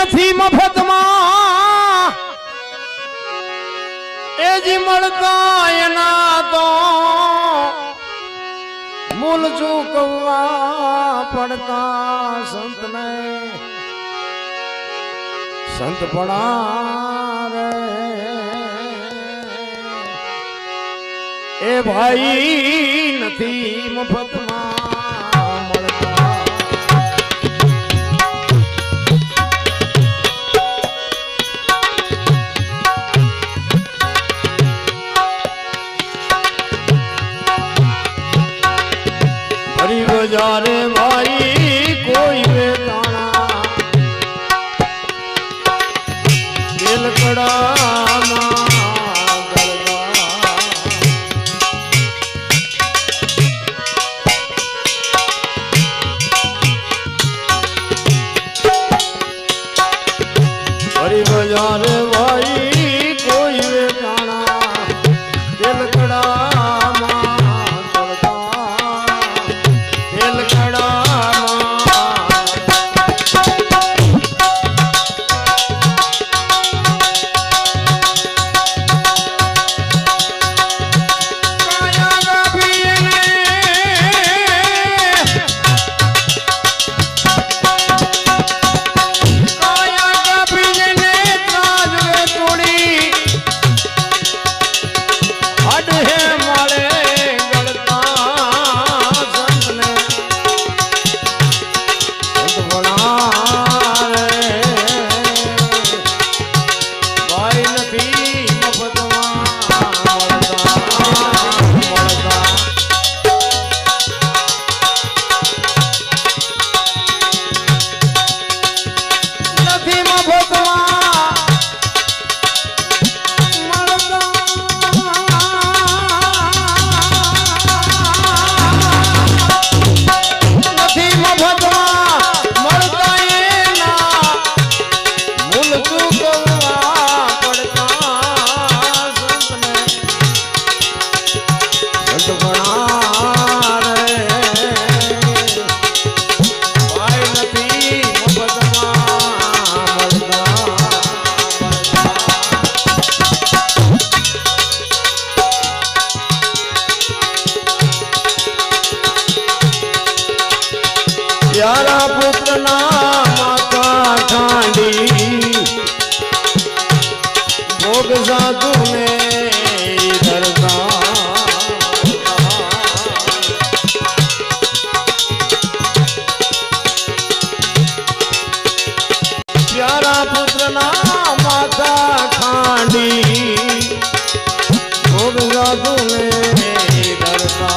નથી મફતમાં એ જી મળતા એના તો મૂલ ચૂકવવા પડતા સંતને સંત પણા રે એ ભાઈ નથી મફતમાં મળતા હરી બજારે ભાઈ કોઈ વેચાણા દિલકડામાં હરી બજારે ભાઈ કોઈ વેચાણા દિલકડામાં प्यारा पुत्र ना माता ठांडी भोग साधु ने धरता प्यारा पुत्र ना माता ठांडी भोग साधु ने धरता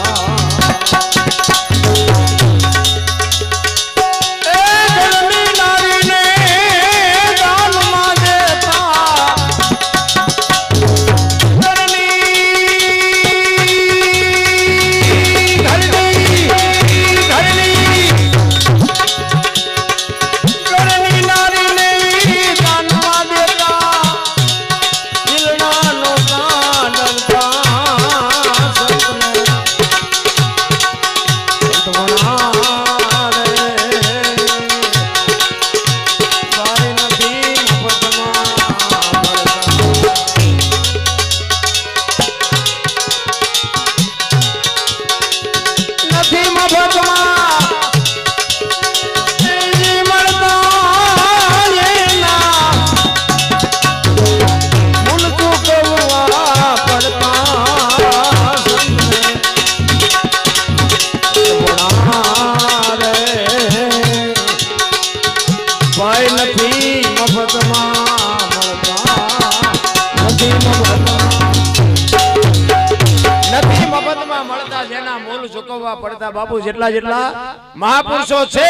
પડતા બાપુ જેટલા જેટલા મહાપુરુષો છે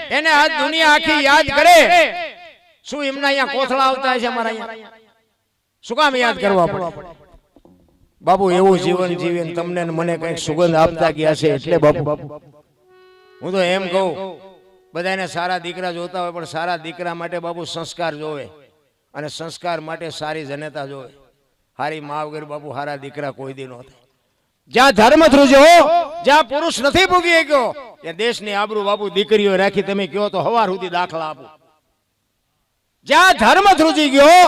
એને આ દુનિયા આખી યાદ કરે શું એમના અહીંયા કોથળા આવતા છે અમારા અહીંયા શું કામ યાદ કરવા પડે બાપુ એવું જીવન જીવીને તમને મને કઈક સુગંધ આપતા ગયા છે એટલે બાપુ હું તો એમ કહું બધાને સારા દીકરા જોતા હોય પણ સારા દીકરા માટે બાપુ સંસ્કાર જોવે અને સંસ્કાર માટે સારી જનતા જોવે હારી મા વગર બાપુ હારા દીકરા કોઈ દી નો થાય જ્યાં ધર્મ ધ્રુજો જ્યાં પુરુષ નથી ભોગી ગયો ત્યાં દેશની આબરૂ બાપુ દીકરીઓ રાખી તમે કયો તો હવાર સુધી દાખલા આપો જ્યાં ધર્મ ધ્રુજી ગયો,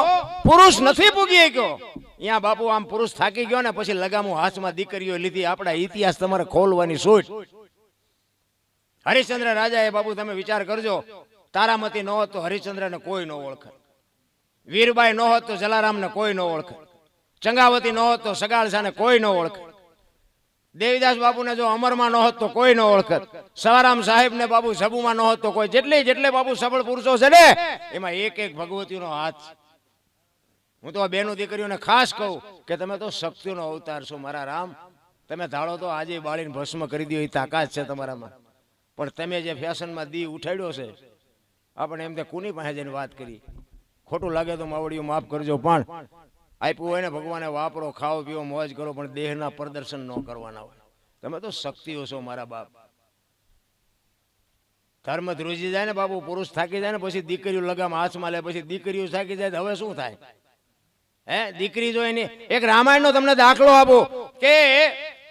પુરુષ નથી પૂગી ગયો, અહીંયા બાપુ આમ પુરુષ થાકી ગયો ને પછી લગામું હાથમાં દીકરીઓ લીધી. આપણા ઇતિહાસ તમારે ખોલવાની છૂટ. હરિશ્ચંદ્ર રાજાએ બાપુ તમે વિચાર કરજો, તારામતી ન હોત તો હરિશ્ચંદ્રને કોઈ ન ઓળખે, વીરબાઈ ન હોત તો જલારામને કોઈ ન ઓળખે, ચંગાવતી ન હોત તો સગાળસાને કોઈ ન ઓળખે, દેવીદાસ બાપુને જો અમરમાં ન હોત તો કોઈ ન ઓળખત, સવારામ સાહેબને બાપુ સબુમાં ન હોત તો કોઈ. જેટલે બાપુ સફળ પુરુષો છે ને એમાં એક એક ભગવતીનો હાથ છે. હું તો આ બેનો દીકરીઓને ખાસ કહું કે તમે તો શક્તિનો અવતાર છો મારા રામ. તમે ધાડો તો આજે બાળીને ભસ્મ કરી દો એ તાકાત છે તમારામાં. પણ તમે જે ફેશનમાં દી ઉઠાડ્યો છે, આપણે એમ તે કોની પાસે જઈને વાત કરી. ખોટું લાગે તો માવડીઓ માફ કરજો, પણ આપ્યું હોય ને ભગવાને વાપરો, ખાઓ પીવો, મોજ કરો, પણ દેહના પ્રદર્શન ન કરવાના હોય. તમે તો શક્તિઓ છો મારા બાપ. ધર્મ ધ્રુજી જાય ને બાપુ, પુરુષ થાકી જાય ને પછી દીકરીઓ લગામ હાથમાં લે, પછી દીકરીઓ થાકી જાય તો હવે શું થાય? હે દીકરી જો એની એક રામાયણનો તમને દાખલો આપો કે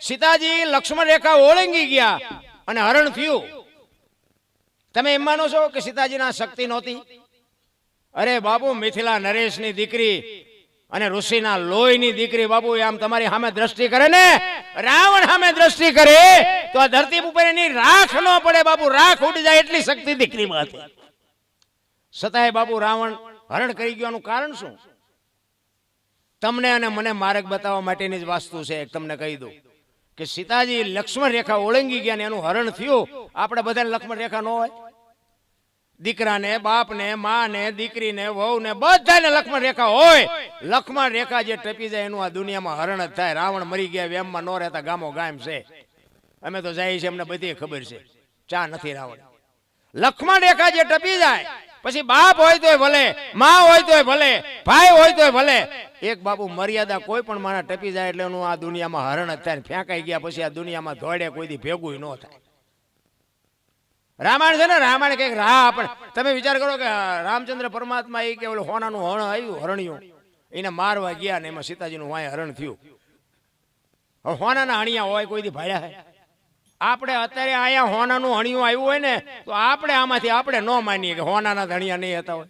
સીતાજી લક્ષ્મણ રેખા ઓળંગી ગયા અને હરણ થયું. તમે એમ માનો છો કે સીતાજીના શક્તિ નહોતી? અરે બાપુ, મિથિલા નરેશની દીકરી અને ઋષિના લોહીની દીકરી બાપુ, આમ તમારી સામે દ્રષ્ટિ કરે ને, રાવણ સામે દ્રષ્ટિ કરે તો આ ધરતી ઉપર એની રાખ ન પડે બાપુ, રાખ ઉડી જાય એટલી શક્તિ દીકરીમાં હતી. છતાંય બાપુ રાવણ હરણ કરી ગયાનું કારણ શું? તમને અને મને માર્ગ બતાવવા માટેની જ વાસ્તુ છે. તમને કહી દઉં કે સીતાજી લક્ષ્મણ રેખા ઓળંગી ગયા ને એનું હરણ થયું. આપણે બધાને લક્ષ્મણ રેખા ન હોય? દીકરાને, બાપને, માને, દીકરીને, વહુને બધાને લક્ષ્મણ રેખા હોય. લક્ષ્મણ રેખા જે ટપી જાય એનું આ દુનિયામાં હરણ જ થાય. રાવણ મરી ગયા, વેમમાં ન રહેતા ગામો ગામ છે. અમે તો જઈએ છીએ, અમને બધી ખબર છે. ચા નથી રાવણ. લક્ષ્મણ રેખા જે ટપી જાય પછી બાપ હોય તોય ભલે, માં હોય તોય ભલે, ભાઈ હોય તોય ભલે, એક બાપુ મર્યાદા કોઈ પણ માણસ ટપી જાય એટલે એનું આ દુનિયામાં હરણ જ થાય. ફેંકાઈ ગયા પછી આ દુનિયામાં દોડે કોઈ દી ભેગું ન થાય. રામાયણ છે ને, રામાયણ કઈક રાહ. આપણે તમે વિચાર કરો કે રામચંદ્ર પરમાત્મા એ કે ઓલું હોનાનું હણ આવ્યું, હરણ્યું, એને મારવા ગયા ને એમાં સીતાજીનું વાય હરણ થયું. હવે હોનાના હણિયા હોય કોઈ દી ભાડ્યા હે? આપણે અત્યારે અહીંયા હોનાનું હણિયું આવ્યું હોય ને તો આપણે આમાંથી આપણે ન માનીએ કે હોનાના ધણિયા નહીં હતા હોય.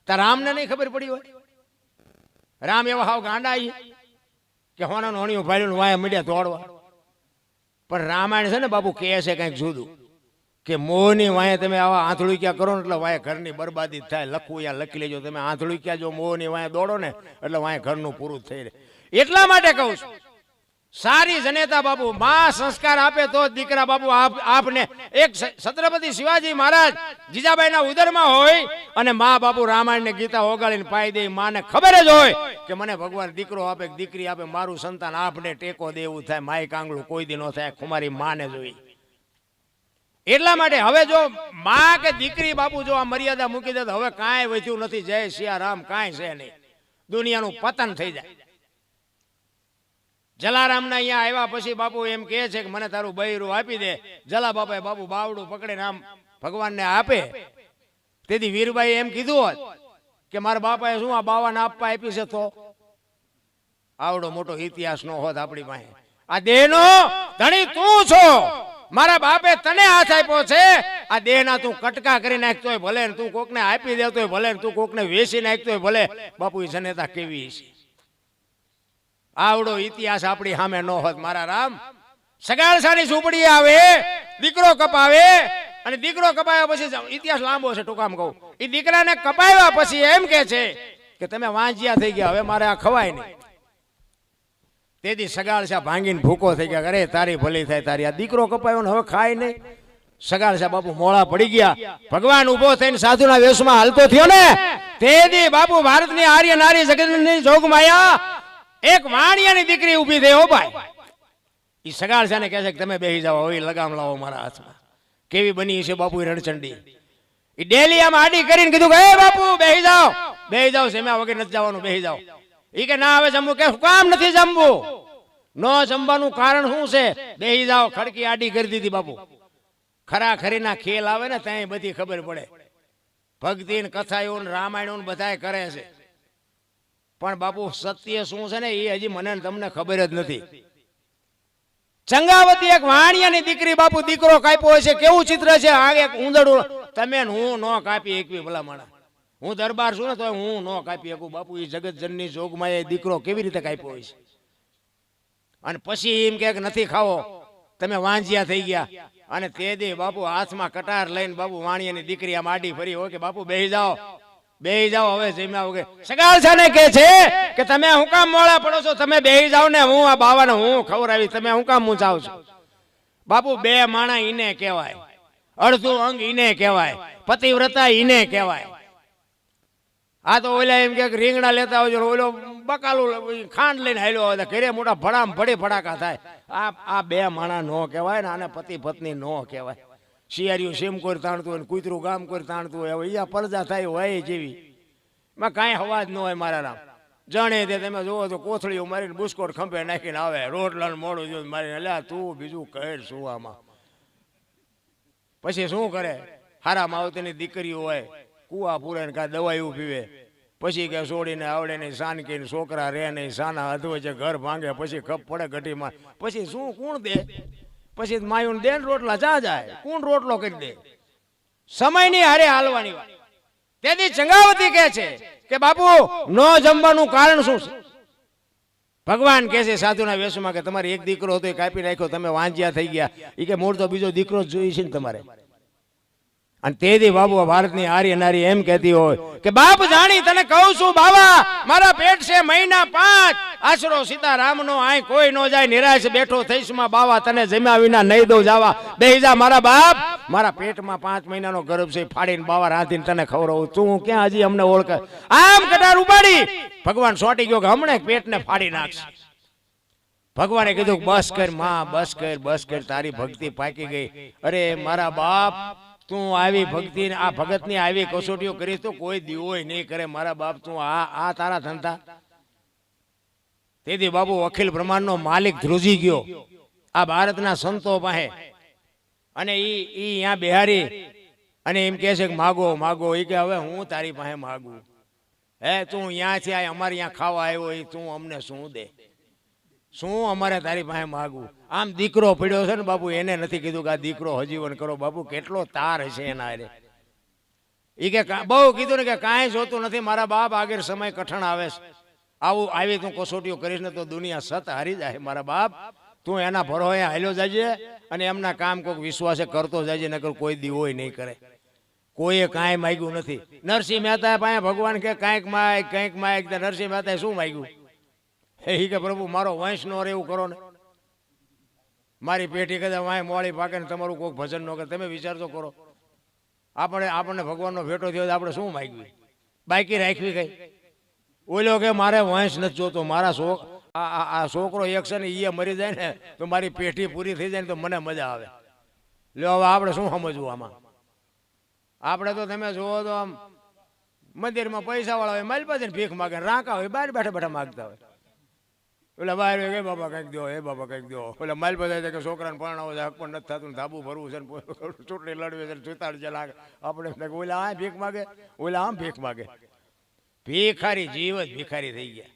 તાર રામને નહીં ખબર પડી હોય? રામ એવા હાવ ગાંડા કે હોનાનું હણિયું ભાડ્યું વાય મીડિયા દોડવા. પણ રામાયણ છે ને બાપુ કહે છે કંઈક જુદું કે મોહની વાંહે તમે આવા આંધળું કરો ને એટલે વાંહે ઘરની બરબાદી થાય. લખવું યા લખી લેજો તમે. આંધળું જો મોહની વાંહે દોડો ને એટલે વાંહે ઘરનું પૂરું થઈ રહે. એટલા માટે કહું છું, સારી જનેતા બાપુ માં સંસ્કાર આપે તો દીકરા બાપુ આપને. એક છત્રપતિ શિવાજી મહારાજ જીજાબાઈના ઉદરમાં હોય અને મા બાપુ રામાયણ ને ગીતા ઓગાળીને પાઈ દે. માને ખબર જ હોય કે મને ભગવાન દીકરો આપે દીકરી આપે, મારું સંતાન આપને ટેકો દે એવું થાય. માય કાંગળું કોઈ દી ન થાય. ખુમારી માને જોઈ. એટલા માટે હવે જો માં કે દીકરી બાપુ જો આ મર્યાદા મૂકી દે તો હવે કાંઈ વધ્યું નથી. જય સિયારામ, કાંઈ છે નહીં. દુનિયાનું પતન થઈ જાય. જલારામના અહીંયા આવ્યા પછી બાપુ એમ કહે છે કે મને તારું બૈરું આપી દે. જલા બાપાએ બાપુ બાવડું પકડીને આમ ભગવાનને આપે. તેથી વીરબાઈ એમ કીધું હોત કે મારા બાપાએ શું આ બાવાને આપવા આપી છે તો આવડો મોટો ઇતિહાસ નો હોત આપણી પાસે. આ દેહનો ધણી તું છો. મારા બાપે તને હાથ આપ્યો છે. આ દેહના તું કટકા કરી નાખતોય ભલે, તું કોકને આપી દેતોય ભલે, તું કોકને વેચી નાખતોય ભલે. બાપુ એ જનેતા કેવી છે? આવડો ઇતિહાસ આપણી સામે ન હોત મારા રામ. સગાળસાની ઝૂંપડી આવે, દીકરો કપાવે અને દીકરો કપાયા પછી ઇતિહાસ લાંબો છે, ટૂંકામાં કહું. એ દીકરાને કપાવ્યા પછી એમ કે છે કે તમે વાંજિયા થઈ ગયા, હવે મારે આ ખવાય નહીં. તેથી સગાળસા ભાંગીને ભૂકો થઈ ગયા. અરે તારી ભલી થાય, તારી આ દીકરો કપાયો ને હવે ખાય નહીં. સગાળસા બાપુ મોળા પડી ગયા. ભગવાન ઉભો થઈને સાધુના વેશમાં હાલતો થયો ને તેથી બાપુ ભારતની આર્ય નારી જગતની જોગમાયા એક વાણિયાની દીકરી ઊભી થઈ. હો ભાઈ, એ સગાળસાને કહે છે કે તમે બેસી જાઓ, હવે લગામ લાવો મારા હાથમાં. કેવી બની છે બાપુ રણચંડી. એ ડેલી આમ આડી કરીને કીધું કે હે બાપુ બેસી જાઓ, બેસી જાઓ, સેમ્યા વગર નથી જવાનું, બેસી જાઓ. એ કે ના હવે જમવું. કે કામ નથી જમવું? ન જમવાનું કારણ શું છે? બેસી જાઓ. ખડકી આડી કરી દીધી બાપુ. ખરા ખરીના ખેલ આવે ને ત્યાં બધી ખબર પડે. ભક્તિ ને કથાઓ ને રામાયણો બધા કરે છે, પણ બાપુ સત્ય શું છે ને એ હજી મને તમને ખબર જ નથી. ચંગાવતી એક વાણિયાની દીકરી બાપુ દીકરો કાપ્યો છે. કેવું ચિત્ર છે? આ એક ઉંદરડું. તમે હું ન કાપી એકવી ભલા માણા. હું દરબાર છું ને તો હું ન કાપી શકું બાપુ. એ જગત જનની જોગમાં એ દીકરો કેવી રીતે કાપ્યો હોય છે? અને પછી એમ કે નથી ખાવો, તમે વાંજિયા થઈ ગયા. અને તે દે બાપુ હાથમાં કટાર લઈને બાપુ વાણિયાની દીકરી આમ આડી ફરી હોય કે બાપુ બેહી જાઓ, બેહી જાઓ, હવે જમ્યા વગર. સગાલ છાને કે છે કે તમે હું કામ મોડા પડો છો, તમે બેહી જાઓ ને, હું આ બાવાને હું ખવડાવી, તમે હું કામ મૂંઝાવ છો? બાપુ બે માણા ઈને કહેવાય, અડધું અંગ ઈને કહેવાય, પતિવ્રતા ઈને કહેવાય. આ તો ઓલા એમ કે રીંગણા લેતા આવજો, ઓલો બકાલું ખાંડ લઈને હાલ્યો આવે, ઘરે મોટા ભડામ ભડી ફડાકા થાય. આ બે માણા નો કહેવાય ને, આને પતિ પત્ની નો કહેવાય. શિયાળિયું સીમ કોઈ તાણતું હોય, કૂતરું ગામ કોઈ તાણતું હોય, હવે અહીંયા પરજા થાય હોય જેવી માં કાંઈ અવાજ ન હોય. મારા નામ જાણે તે તમે જોવો તો કોથળીઓ મારીને બુસ્કોટ ખંભે નાખીને આવે, રોટલાનું મોડું જો મારીને. એટલે તું બીજું કહે શું આમાં? પછી શું કરે? હારા માવતીની દીકરીઓ હોય, કુવા પૂરે ને કાં દવાઈઓ પીવે, પછી કે છોડીને આવડે નહીં, સાનકીને છોકરા રહે નહીં, સાના અધવે છે, ઘર ભાંગે, પછી ખપ પડે ઘટીમાં, પછી શું કોણ દે? પછી માયુને દે રોટલા ચા જાય, કોણ રોટલો કરી દે? સમયની હારે હાલવાની વાત. તેથી ચંગાવતી કહે છે કે બાપુ ન જમવાનું કારણ શું છે? ભગવાન કહે છે સાધુના વેશમાં કે તમારે એક દીકરો હતો એ કાપી નાખ્યો, તમે વાંજ્યા થઈ ગયા. એ કે મૂળ તો બીજો દીકરો જ જોઈએ છે ને તમારે. અને તેથી બાબુ ભારતની આર્ય નારી એમ કહેતી હોય કે બાપ જાણી તને કહું છું બાવા, મારા પેટ છે મહિના 5, આશરો સીતારામનો, આય કોઈ ન જાય, નિરાશ બેઠો થઈશમાં બાવા, તને જમ્યા વિના નહીં દઉં જાવા, બેહી જા મારા બાપ. મારા પેટમાં 5 મહિનાનો ગર્ભ છે, ફાડીને બાવા રાંધીને તને ખવડાવું. તું ક્યાં હજી અમને ઓળખે? આમ કટાર ઉપાડી ભગવાન સોટી ગયો કે હમણાં પેટને ફાડી નાખશે. ભગવાને કીધું બસ કર માં, બસ કર, બસ કર, તારી ભક્તિ પાકી ગઈ. અરે મારા બાપ, તું આવી ભક્તિ, આ ભગતની આવી કસોટીઓ કરીશ તો કોઈ દીવો નહીં કરે. મારા બાપ, તું આ તારા ધંધા. તેથી બાબુ અખિલ બ્રહ્માંડનો માલિક ધ્રુજી ગયો આ ભારતના સંતો પાસે. અને ઈ અહીંયા બિહારી અને એમ કહે છે કે માગો માગો. એ કે હવે હું તારી પાસે માગું? હે તું અહીંયાથી આ અમારે અહીંયા ખાવા આવ્યો, એ તું અમને શું દે? શું અમારે તારી પાસે માગવું? આમ દીકરો પડ્યો છે ને બાપુ, એને નથી કીધું કે આ દીકરો હજીવન કરો. બાપુ કેટલો તાર હશે એના અરે. એ કે બહુ કીધું ને કે કાંઈ જોતું નથી મારા બાપ, આગળ સમય કઠણ આવે છે, આવું આવી તું કસોટીઓ કરીશ ને તો દુનિયા સત હારી જાય. મારા બાપ, તું એના ભરોએ હાલ્યો જાજે અને એમના કામ કોઈક વિશ્વાસે કરતો જાજે, નકર કોઈ દીવો નહીં કરે. કોઈએ કાંઈ માગ્યું નથી. નરસિંહ મહેતા પાસે ભગવાન કે કાંઈક માગ, કંઈક માગ. નરસિંહ મહેતાએ શું માગ્યું? એ કે પ્રભુ મારો વંશ નો રે એવું કરો ને, મારી પેટી કદાચ વાંય મોડી પાકે ને તમારું કોઈક ભજન ન કરે. તમે વિચાર તો કરો, આપણને ભગવાનનો ભેટો થયો આપણે શું માગ્યું? બાકી રાખવી કઈ? ઓલો કે મારે વંશ નથી જોતો, મારા આ છોકરો એક છે ને એ મરી જાય ને તો મારી પેટી પૂરી થઈ જાય ને તો મને મજા આવે. લ્યો હવે આપણે શું સમજવું આમાં? આપણે તો તમે જોવો તો આમ મંદિરમાં પૈસા વાળા હોય મારી પાસે ભીખ માગે, રાંકા હોય બહાર બેઠા બેઠા માગતા હોય. ઓલા બહાર કે બાબા કંઈક દો, એ બાબા કંઈક દો. ઓલા માલ બધા કે છોકરાને પરણાવો છે, હક પણ નથી થતું, ધાબુ ભરવું છે, ચૂંટણી લડવી છે, ચૂતાડ છે લાગે. આપણે ઓલા આ ભીખ માગે, ઓલા આમ ભીખ માગે. ભિખારી જીવ જ ભિખારી થઈ ગયા.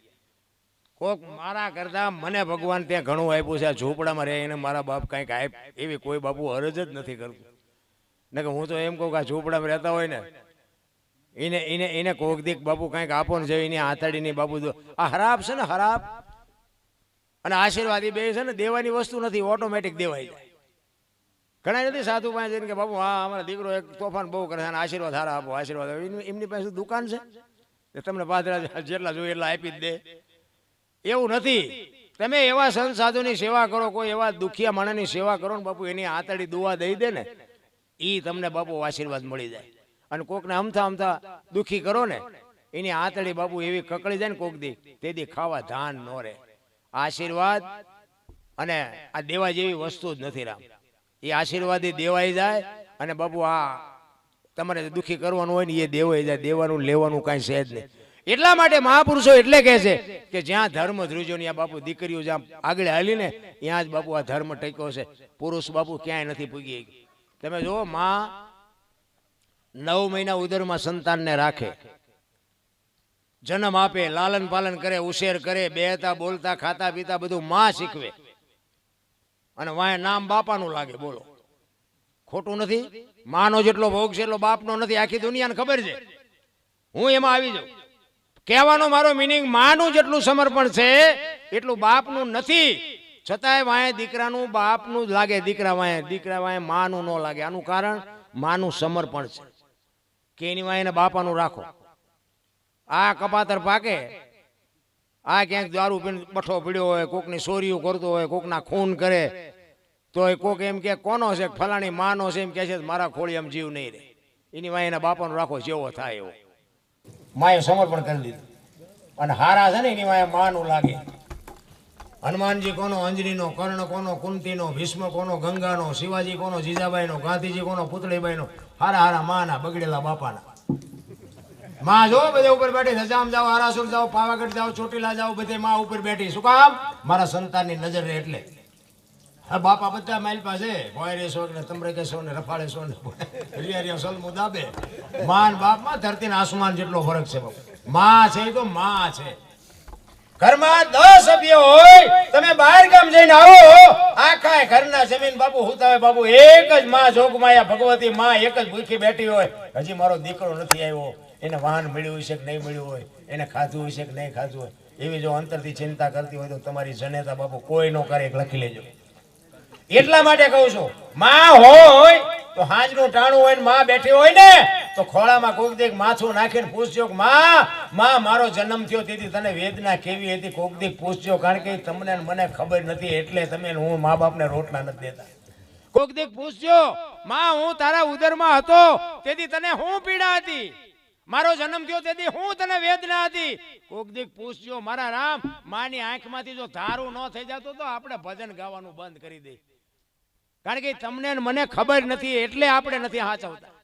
કોક મારા કરતા મને ભગવાન ત્યાં ઘણું આપ્યું છે. આ ઝૂંપડામાં રહે એને મારા બાપ કંઈક આપ એવી કોઈ બાપુ અરજ જ નથી કરતું. ને કે હું તો એમ કહું કે આ ઝૂંપડામાં રહેતા હોય ને એને કોક દીક બાપુ કંઈક આપો ને છે, એની આતડીની બાપુ આ હરાબ છે ને, હરાબ અને આશીર્વાદી બે છે ને, દેવાની વસ્તુ નથી, ઓટોમેટિક દેવાઈ જાય. ઘણા નથી સાધુ પાસે જઈને કે બાપુ હા અમારા દીકરો એક તોફાન બહુ કરે છે, આશીર્વાદ સારા આપો, આશીર્વાદ. એમની પાસે દુકાન છે, તમને પાદરા જેટલા જોઈએ એટલા આપી જ દે એવું નથી. તમે એવા સંત સાધુની સેવા કરો, કોઈ એવા દુખિયા માણસની સેવા કરો ને બાપુ, એની આતડી દુઆ દઈ દે ને, એ તમને બાપુ આશીર્વાદ મળી જાય. અને કોકને અમથા અમથા દુખી કરો ને, એની આતડી બાપુ એવી કકળી જાય ને કોક દી, તે દી ખાવા ધાન ન રહે. આશીર્વાદ અને આ દેવા જેવી વસ્તુ જ નથી રામ. એ આશીર્વાદ દેવાઈ જાય અને બાપુ આ તમારે દુખી કરવાનું હોય ને એ દેવાઈ જાય. દેવાનું લેવાનું કાંઈ છે જ નહીં. એટલા માટે મહાપુરુષો એટલે કહે છે કે જ્યાં ધર્મ ધ્રુજો ને બાપુ દીકરીઓ જ્યાં આગળ હાલી ને ત્યાં જ બાપુ આ ધર્મ ટક્યો છે. પુરુષ બાપુ ક્યાંય નથી પૂગી. તમે જુઓ, માં 9 મહિના ઉદરમાં સંતાનને રાખે, જન્મ આપે, લાલન પાલન કરે, ઉછેર કરે, બેહતા બોલતા ખાતા પીતા બધું માં શીખવે. અને વાય નામ બાપાનું લાગે. બોલો ખોટું નથી? માનો જેટલો ભોગ છે એટલો બાપનો નથી. આખી દુનિયાને ખબર છે. હું એમાં આવી જાઉં. કહેવાનો મારો મિનિંગ માનું જેટલું સમર્પણ છે એટલું બાપનું નથી. છતાંય વાંહે દીકરાનું બાપનું જ લાગે, દીકરા વાંહે માનું ન લાગે. આનું કારણ માનું સમર્પણ છે કે એની વાંહે બાપાનું રાખો. આ કપાતર પાકે, આ ક્યાંક દારૂ પીને બઠો પીડ્યો હોય, કોકની ચોરીઓ કરતો હોય, કોકના ખૂન કરે, તો એ કોક એમ કે કોનો છે, ફલાણી માનો છે, એમ કે છે મારા ખોળી એમ જીવ નહીં રહે. એની વાંહે બાપાનું રાખો, જેવો થાય એવો. માએ સમર્પણ કરી દીધું અને હારા છે ને એની વાંહે માનું લાગે. હનુમાનજી કોનો અંજનીનો, કર્ણ કોનો કુંતીનો, ભીષ્મ કોનો ગંગાનો, શિવાજી કોનો જીજાબાઈનો, ગાંધીજી કોનો પુતળીબાઈનો. હારા હારા માના, બગડેલા બાપાના. માં જો બધે ઉપર બેઠી, રજામ જાઓ, આરાસુર જાઓ, પાવાગઢ જાઓ, ચોટીલા જાઓ, બધે માં ઉપર બેઠી. શું કામ? મારા સંતાનની નજર રહે એટલે. હા, બાપા બધા માઇલ પાસે ભોયરેશો ને તમરેકેશો ને રફાળેશો ને રિયા સલમુ દાબે. માન બાપમાં ધરતીને આસમાન જેટલો ફરક છે. માં છે એ તો માં છે. ઘરમાં 10 સભ્યો હોય, તમે બહાર ગામ જઈને આવો, આખા ઘરના જમીન બાપુ હુતાવે બાપુ, એક જ માં જોગમાયા ભગવતી માં એક જ ભૂખી બેઠી હોય. હજી મારો દીકરો નથી આવ્યો, એને વાહન મળ્યું હશે કે નહીં મળ્યું હોય, એને ખાધું હશે કે નહીં ખાધું હોય, એવી જો અંતરથી ચિંતા કરતી હોય તો તમારી જનેતા બાપુ કોઈ નો કરે, લખી લેજો. એટલા માટે કહું છું, માં હોય તો હાજનું ટાણું હોય ને માં બેઠી હોય ને તો ખોળામાં કોક દીક માથું નાખીને પૂછજો કે માં મારો જન્મ થયો તેથી તને વેદના કેવી હતી, કોક દીક પૂછજો. કારણ કે તમને મને ખબર નથી એટલે તમે હું મા બાપને રોટલા નથી દેતા. કોક દીક પૂછજો, માં હું તારા ઉદરમાં હતો તેથી તને હું પીડા હતી, મારો જન્મ થયો તેથી હું તને વેદના હતી. કોક દીક પૂછજો. મારા રામ, માની આંખમાંથી જો ધારું ન થઈ જતો તો આપણે ભજન ગાવાનું બંધ કરી દઈએ. કારણ કે તમને મને ખબર નથી એટલે આપણે નથી હાચવતા.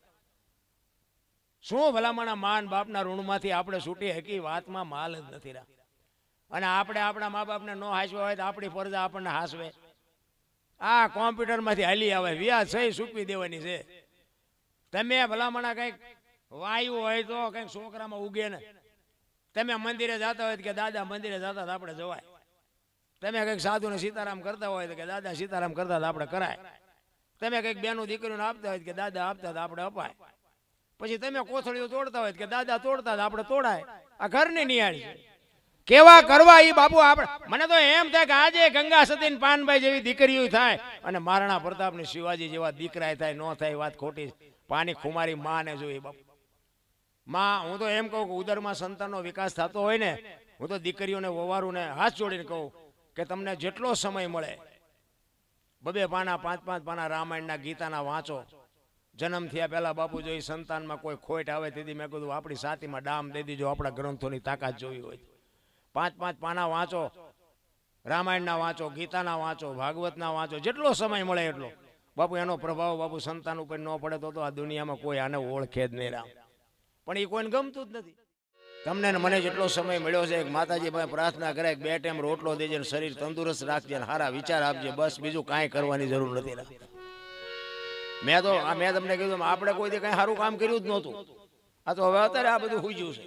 શું ભલામણા માન બાપના ઋણમાંથી આપણે છૂટી હકી, વાતમાં માલ જ નથી રહ્યા. અને આપણે આપણા મા બાપને ન હાચવા હોય તો આપણી ફરજ આપણને હાસવે. આ કોમ્પ્યુટરમાંથી હાલી આવે, વ્યાજ સહી સૂકવી દેવાની છે. તમે ભલામણા કંઈક વાયુ હોય તો કંઈક છોકરામાં ઉગે ને. તમે મંદિરે જતા હોય કે દાદા મંદિરે જતા આપણે જવાય. તમે કંઈક સાધુને સીતારામ કરતા હોય તો કે દાદા સીતારામ કરતા આપણે કરાય. તમે કંઈક બેનું દીકરીઓને આપતા હોય કે દાદા આપતા આપણે અપાય. પછી તમે કોથળીઓ તોડતા હોય કે દાદા તોડતા આપણે તોડાય. આ ઘરની નિયાળી છે. કેવા કરવા એ બાપુ આપણે. મને તો એમ થાય કે આજે ગંગા સતી ને પાનભાઈ જેવી દીકરીઓ થાય અને મહારાણા પ્રતાપ ને શિવાજી જેવા દીકરા થાય. ન થાય વાત ખોટી. પાણી ખુમારી માને જોઈએ બાપુ. માં હું તો એમ કહું કે ઉદરમાં સંતાનનો વિકાસ થતો હોય ને, હું તો દીકરીઓને વવારું ને હાથ જોડીને કહું કે તમને જેટલો સમય મળે 2 પાના 5 પાના રામાયણના ગીતાના વાંચો. જન્મ થયા પહેલા બાપુ જો સંતાનમાં કોઈ ખોટ આવે તેથી મેં કીધું આપણી સાતીમાં ડામ દઈ દીજો. આપણા ગ્રંથોની તાકાત જોવી હોય 5 પાના વાંચો, રામાયણના વાંચો, ગીતાના વાંચો, ભાગવતના વાંચો. જેટલો સમય મળે એટલો બાપુ. એનો પ્રભાવ બાપુ સંતાન ઉપર ન પડે તો આ દુનિયામાં કોઈ આને ઓળખે જ નહીં રામ. પણ એ કોઈને ગમતું જ નથી. તમને ને મને જેટલો સમય મળ્યો છે માતાજી પાસે પ્રાર્થના કરે 2 ટાઈમ રોટલો દેજે, શરીર તંદુરસ્ત રાખજે, સારા વિચાર આપજે. બસ બીજું કાંઈ કરવાની જરૂર નથી. મેં તમને કીધું આપણે કોઈ કઈ સારું કામ કર્યું જ નહોતું. આ તો હવે અત્યારે આ બધું હુઈ ગયું છે.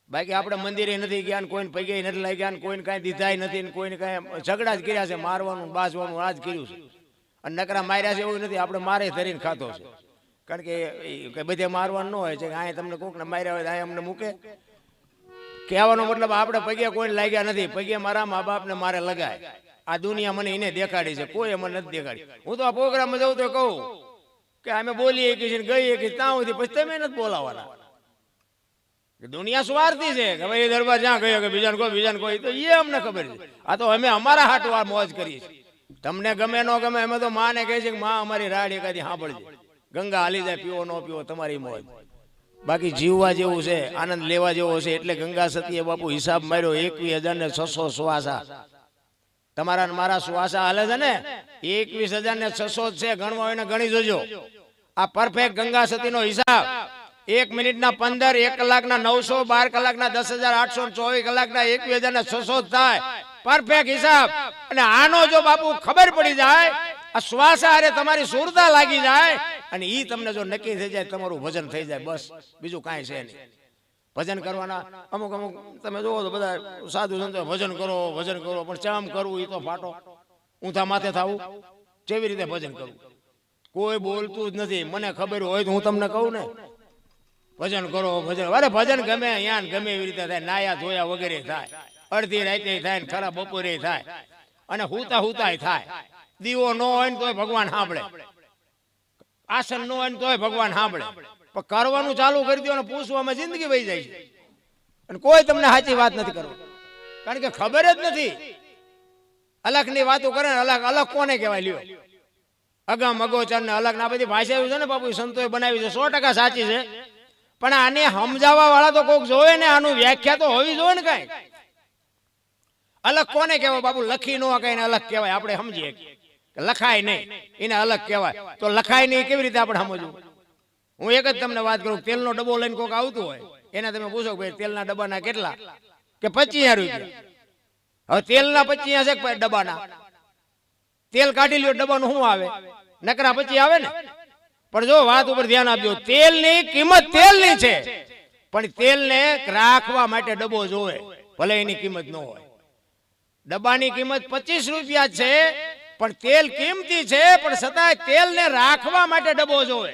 બાકી આપણે મંદિરે નથી ગયા, કોઈને પગે નથી લાગ્યા, કોઈને કાંઈ દીધાય નથી, કોઈને કાંઈ ઝઘડા જ કર્યા છે, મારવાનું બાજવાનું આ જ કર્યું છે. અને નકરા માર્યા છે એવું નથી, આપણે મારે ધરીને ખાતો છે. કારણ કે બધે મારવાનું ન હોય છે. અહીંયા તમને કોકને માર્યા હોય અહીંયા અમને મૂકે. કહેવાનો મતલબ આપણે પગે કોઈને લાગ્યા નથી, પગે મારા મા બાપને મારે લગાય. આ દુનિયા મને એને દેખાડી છે, કોઈ મને નથી દેખાડી. હું તો આ પ્રોગ્રામમાં જાઉં તો કહું કે અમે બોલીએ કે ગઈએ કે ત્યાં સુધી પછી તમે નથી બોલાવાના. દુનિયા સ્વાર્થી છે કે ભાઈ દરબાર જ્યાં ગયો કે બીજાને કોઈ તો એ અમને ખબર છે. આ તો અમે અમારા હાટવા મોજ કરીએ છીએ. તમને ગમે ન ગમે અમે તો માને કહે છે કે માં અમારી રાડ એકાદી સાંભળજે. ગંગા હાલી જાય, પીવો ન પીવો તમારી મોજ. બાકી જીવવા જેવું છે, આનંદ લેવા જેવો છે. એટલે ગંગા સતીએ બાપુ હિસાબ માર્યો 21,600 શ્વાસા. તમારા મારા શ્વાસા હાલે છે ને 21,600 છે. ગણવા હોય ને ગણી જોજો. આ પરફેક્ટ ગંગા સતીનો હિસાબ 1 મિનિટના 15, 1 કલાકના 900, 12 કલાકના 10,800, 24 કલાકના 21,600 થાય. પરફેક્ટ હિસાબ. અને આનો જો બાપુ ખબર પડી જાય, આ શ્વાસ હારે તમારી સુરતા લાગી જાય અને ઈ તમને જો નક્કી થઈ જાય, તમારું ભજન થઈ જાય. બસ બીજું કાંઈ છે નહીં. ભજન કરવાના અમુક તમે જોવો તો બધા સાધુ સંતો ભજન કરો પણ ચામ કરવું એ તો ફાટો. ઊંધા માથે થવું કેવી રીતે ભજન કરવું? કોઈ બોલતું જ નથી. મને ખબર હોય તો હું તમને કહું ને, ભજન કરો ભજન, અરે ભજન ગમે અહીંયા ને ગમે એવી રીતે થાય, નાયા ધોયા વગેરે થાય, અડધી રાતે થાય ને ખરા બપોરે થાય, અને હુતા હુતાય થાય. દીવો ન હોય ને તોય ભગવાન સાંભળે, આસન ન હોય ને તોય ભગવાન સાંભળે. પણ કરવાનું ચાલુ કરી દો અને પૂછવામાં જિંદગી વહી જાય છે, અને કોઈ તમને સાચી વાત નથી કરવું, કારણ કે ખબર જ નથી. અલગ ની વાતો કરે ને, અલગ અલગ કોને કહેવાય? લ્યો, અગમ અગોચર ને અલગ ના બધી ભાષા એવી છે ને બાપુ, સંતોએ બનાવી છે, 100% સાચી છે. પણ આને સમજાવવા વાળા તો કોઈક જોવે ને, આનું વ્યાખ્યા તો હોવી જોઈએ ને. કઈ અલગ કોને કહેવાય બાપુ? લખી નો કઈ અલગ કહેવાય, આપણે સમજીએ કે લખાય નહીં એને અલગ કહેવાય. તો લખાય નહીં કેવી રીતે આપણે સમજવું? હું એક જ તમને વાત કરું, તેલનો ડબ્બો લઈને કોઈક આવતું હોય, એને તમે પૂછો ભાઈ તેલના ડબ્બાના કેટલા, કે 25 રૂપિયા. હવે તેલના 25 છે ડબ્બાના, તેલ કાઢી લ્યો ડબ્બાનું શું આવે? નકરા 25 આવે ને. પણ જો વાત ઉપર ધ્યાન આપજો, તેલની કિંમત તેલની છે, પણ તેલને રાખવા માટે ડબ્બો જોવે, ભલે એની કિંમત ન હોય. ડબ્બાની કિંમત 25 રૂપિયા છે, પણ તેલ કિંમતી છે, પણ છતાંય તેલને રાખવા માટે ડબ્બો જોવે.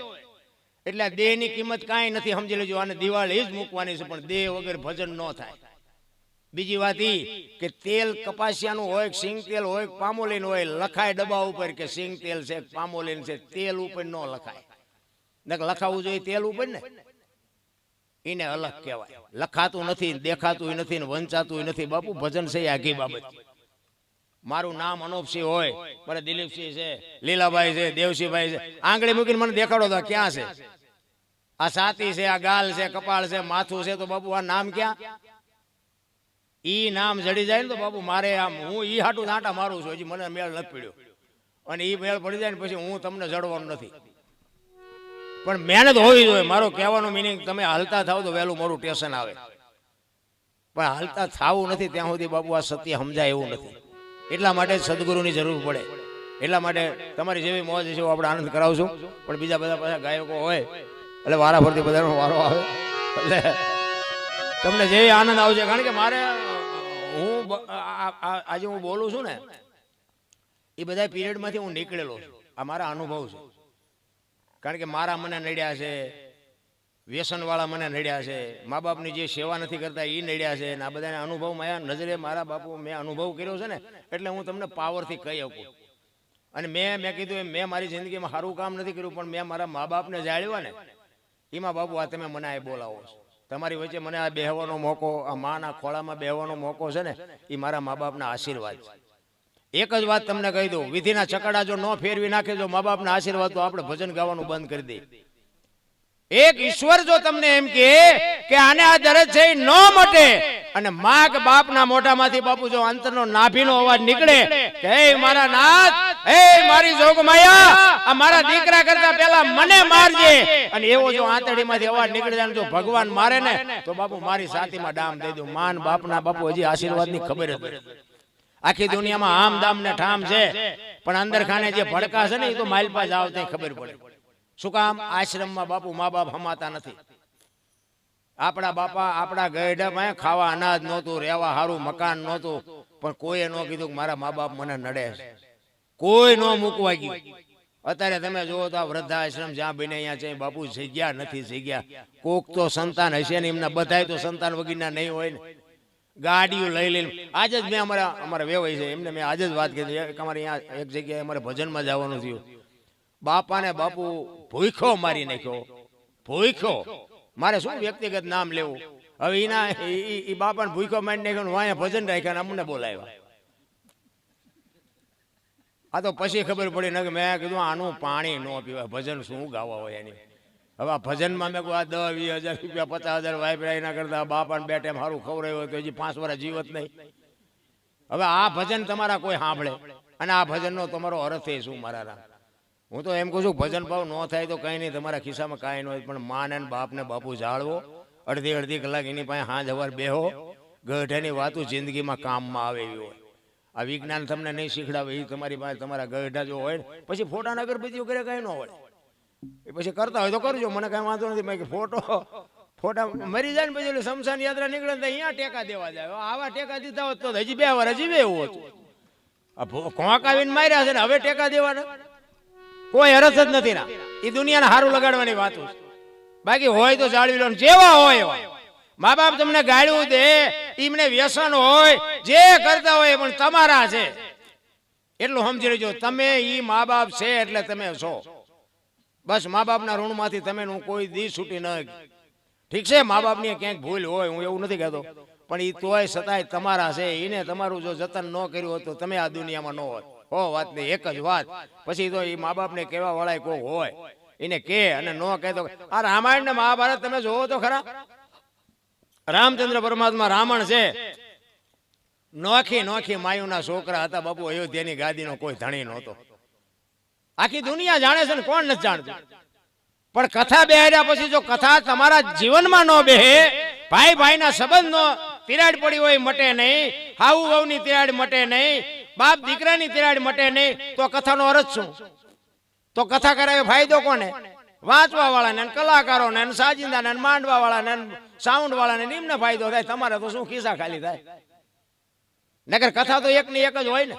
એટલે દેહની કિંમત કાંઈ નથી, સમજી લેજો. આને દિવાળી જ મૂકવાની છે, પણ દેહ વગર ભજન ન થાય. બીજી વાત એ કે તેલ કપાસિયાનું હોય, સિંગ તેલ હોય, પામોલીન હોય, લખાય ડબ્બા ઉપર કે સિંગ તેલ છે, પામોલીન છે. તેલ ઉપર ન લખાય, લખાવું જોઈએ તેલ ઉપર ને, એને અલગ કહેવાય. લખાતું નથી, દેખાતું નથી, વંચાતું નથી. બાપુ ભજન છે આખી બાબત. મારું નામ અનોપસિંહ હોય, મારે દિલીપસિંહ છે, લીલાભાઈ છે, દેવસિંહભાઈ છે, આંગળી મૂકીને મને દેખાડો તો ક્યાં છે? આ છાતી છે, આ ગાલ છે, કપાળ છે, માથું છે, તો બાપુ આ નામ ક્યાં? ઈ નામ જડી જાય ને તો બાપુ મારે આમ, હું ઈ હાટું નાટા મારું છું, હજી મને મેળ નથી પડ્યો. અને ઈ મેળ પડી જાય ને પછી હું તમને જડવાનું નથી. પણ મહેનત હોવી જોઈએ. મારો કહેવાનો મિનિંગ, તમે હાલતા થાવ તો વહેલું મોડું ટેન્શન આવે, પણ હાલતા થાવું નથી ત્યાં સુધી બાપુ આ સત્ય સમજાય એવું નથી. એટલા માટે સદગુરુની જરૂર પડે. એટલા માટે તમારી જેવી મોજ છે આપણે આનંદ કરાવશું, પણ બીજા બધા પાછા ગાયકો હોય એટલે વારા ફરતી બધાનો વારો આવે, એટલે તમને જેવી આનંદ આવશે. કારણ કે મારે આજે હું બોલું છું ને, એ બધા પીરિયડમાંથી હું નીકળેલો છું. આ મારા અનુભવ છે. કારણ કે મારા મને નડ્યા છે, વ્યસનવાળા મને નડ્યા છે, મા બાપની જે સેવા નથી કરતા એ નડ્યા છે, અને આ બધાને અનુભવ માયા નજરે મારા બાપુ મેં અનુભવ કર્યો છે ને, એટલે હું તમને પાવરથી કહી શકું. અને મેં કીધું મેં મારી જિંદગીમાં સારું કામ નથી કર્યું, પણ મેં મારા મા બાપને જાળવ્યા ને, એમાં બાપુ આ તમે મને આ બોલાવો છો. તમારી વચ્ચે મને આ બેહવાનો મોકો, આ માના ખોળામાં બેહવાનો મોકો છે ને, એ મારા મા બાપના આશીર્વાદ છે. એક જ વાત તમને કહી દઉં, વિધિના ચકડા જો ન ફેરવી નાખે, જો મા બાપના આશીર્વાદ, તો આપણે ભજન ગાવાનું બંધ કરી દઈએ. એક ઈશ્વર જો તમને એમ કે આને આ દરજ છે ન મટે, અને મા કે બાપના મોઢામાંથી બાપુ જો અંતરનો નાભીનો અવાજ નીકળે કે હે મારા નાથ, હે મારી જોગમાયા, આ મારા દીકરા કરતા પહેલા મને મારજે, અને એવો જો આંતરડીમાંથી અવાજ નીકળી જાય, જો ભગવાન મારે ને તો બાપુ મારી છાતીમાં ડામ દઈ દઉં. માન બાપના બાપુ હજી આશીર્વાદની ખબર જ નથી. આખી દુનિયામાં આમ દામ ને ઠામ છે, પણ અંદર ખાને જે ભડકા છે ને એ તો માલપા જાવ તો ખબર પડે. શું કામ? આશ્રમમાં બાપુ મા બાપ હમાતા નથી. આપણા બાપા આપણા ગયઢામાં ખાવા અનાજ નહોતું, રહેવા સારું મકાન નહોતું, પણ કોઈએ ન કીધું કે મારા મા બાપ મને નડે છે. કોઈ ન મૂકવા ગયું. અત્યારે તમે જુઓ તો આ વૃદ્ધાશ્રમ જ્યાં બને અહીંયા છે બાપુ, જગ્યા નથી. જગ્યા કોક તો સંતાન હશે ને, એમના બધાય તો સંતાન વગરના નહીં હોય ને. ગાડીઓ લઈ લઈને આજે જ મેં અમારા વેવાય છે એમને મેં આજે જ વાત કરી. અમારે અહીંયા એક જગ્યાએ અમારે ભજનમાં જવાનું થયું. બાપાને બાપુ ભૂખ્યો મારી નાખ્યો, ભૂખ્યો. મારે શું વ્યક્તિગત નામ લેવું? હવે એના એ બાપાને ભૂખ્યો મારી નાખ્યો, અહીંયા ભજન રાખ્યા, અમને બોલાવ્યા. આ તો પછી ખબર પડી ને કે મેં કીધું આનું પાણી ન પીવાય, ભજન શું ગાવા હોય એની. હવે આ ભજનમાં મેં કહું આ 10-20 હજાર રૂપિયા 50,000 વાપર્યા, એના કરતા બાપાને બે ટાઈમ સારું ખવડાવ્યું હોય તો હજી 5 વર્ષ જીવત નહીં. હવે આ ભજન તમારા કોઈ સાંભળે, અને આ ભજનનો તમારો અર્થ એ શું? મારા હું તો એમ કહું છું ભજન ભાવ ન થાય તો કંઈ નહીં, તમારા ખિસ્સામાં કાંઈ ન હોય, પણ માને બાપને બાપુ જાળવો. અડધી કલાક એની પાસે હાંજ હવાર બેહો. ગઢાની વાતો જિંદગીમાં કામમાં આવે એવી હોય. આ વિજ્ઞાન તમને નહીં શીખડાવે એ તમારી પાસે તમારા ગઢા જો હોય, પછી ફોટા નગર બીજું કરે કાંઈ ન હોય. એ પછી કરતા હોય તો કરજો, મને કાંઈ વાંધો નથી. ફોટા મરી જાય ને પછી શમશાન યાત્રા નીકળે ને અહીંયા ટેકા દેવા જાય. આવા ટેકા દીધા હોત તો હજી 2 વાર હજી એવું હતું. કોંકાવીને માર્યા છે ને હવે ટેકા દેવાના કોઈ અરજ જ નથી ના. એ દુનિયાને હારું લગાડવાની વાતો છે. બાકી હોય તો જાળવી લો, જેવા હોય એવા. મા બાપ તમને ગાળ્યું દે, એમને વ્યસન હોય, જે કરતા હોય પણ તમારા છે એટલું સમજી લેજો. તમે ઈ મા બાપ છે એટલે તમે છો. બસ મા બાપના ઋણમાંથી તમે કોઈ દી છૂટી ન. ઠીક છે, મા બાપની ક્યાંક ભૂલ હોય, હું એવું નથી કહેતો, પણ એ તોય છતાંય તમારા છે. એને તમારું જો જતન ન કર્યું હોત તો તમે આ દુનિયામાં ન હોત. હો વાત ને એક જ વાત. પછી તો એ મા બાપને કહેવા વાળા કોઈ હોય, એને કે અને ન કહેતો. આ રામાયણ ને મહાભારત તમે જોવો તો ખરા. રામચંદ્ર પરમાત્મા રાવણ છે, નોખી નોખી માયુના છોકરા હતા બાપુ. અયોધ્યાની ગાદીનો કોઈ ધણી નહોતો. આખી દુનિયા જાણે છે ને કોણ નથી જાણતું. પણ કથા બેહાડ્યા પછી જો કથા તમારા જીવનમાં ન બેહે, ભાઈ ભાઈના સંબંધનો તિરાડ પડી હોય મટે નહીં, હાઉ વહુની તિરાડ મટે નહીં, બાપ દીકરાની તિરાડ મટે નહીં, તો કથાનો અર્થ શું? તો કથા કરાવે ફાયદો કોને? વાંચવા વાળાને, કલાકારોને, સાજિંદાને, માંડવા વાળાને, સાઉન્ડ વાળાને નિમ્ન ફાયદો થાય. તમારે તો શું ખિસ્સા ખાલી થાય? નકર કથા તો એક ની એક જ હોય ને.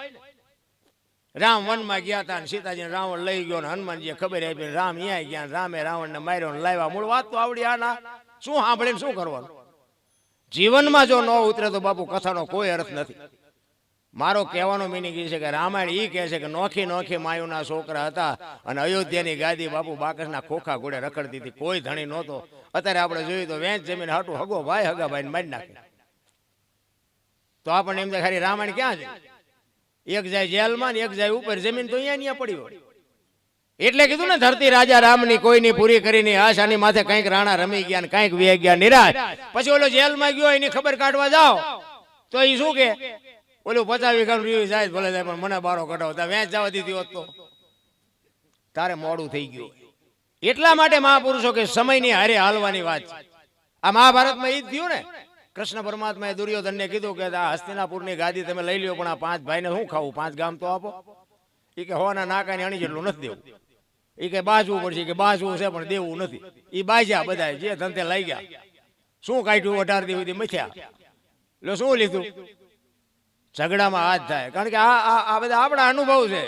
રામ વનમાં ગયા હતા, સીતાજી રાવણ લઈ ગયો, હનુમાનજી ખબર આપી, રામ અહીંયા ગયા, રામે રાવણ ને માર્યો ને લાવ્યા. મૂળ વાત તો આવડી. આના શું સાંભળીને શું કરવાનું? જીવનમાં જો ન ઉતરે તો બાપુ કથાનો કોઈ અર્થ નથી. મારો કહેવાનો મિનિંગ એ છે કે રામાયણ એ કહે છે કે નોખી નોખી માયુના છોકરા હતા અને અયોધ્યાની ગાદી બાપુ બાકસના ખોખા ઘોડે રખડતી હતી. કોઈ ધણી નહોતો. અત્યારે આપણે જોયું તો વેચ જમીન હાટું હગો ભાઈ હગા ભાઈ મારી નાખે. તો આપણને એમ થાય ખાલી રામાયણ ક્યાં છે? એક જાય જેલમાં ને એક જાય ઉપર. જમીન તો અહીંયા પડી હોય. એટલે કીધું ને, ધરતી રાજા રામની કોઈની પૂરી કરીને આશાની માથે કંઈક રાણા રમી ગયા ને કંઈક વે ગયા નિરાશ. પછી ઓલો જેલમાં ગયો, એની ખબર કાઢવા જાઓ તો એ શું કે ઓલું 50 વીઘાનું રીવ જાય ભલે જાય, પણ મને બારો કઢાવતા વેચ જવા દીધી હોત તો તારે મોડું થઈ ગયું. એટલા માટે મહાપુરુષો કે સમયની હારે હાલવાની વાત છે. આ મહાભારતમાં એ જ થયું ને. કૃષ્ણ પરમાત્માએ દુર્યોધનને કીધું કે આ હસ્તિનાપુરની ગાદી તમે લઈ લ્યો, પણ આ 5 ભાઈને શું ખાવું? 5 ગામ તો આપો. એ કે હોના નાકાની અણી જેટલું નથી દેવું. એ કે બાજવું પડશે, કે બાજવું છે પણ દેવું નથી. એ બાજ્યા બધા જે ધંધે લઈ ગયા. શું કાઢ્યું? 18 દી સુધી મથ્યા. લો શું લીધું? ઝઘડામાં હાથ થાય. કારણ કે આ બધા આપણા અનુભવ છે.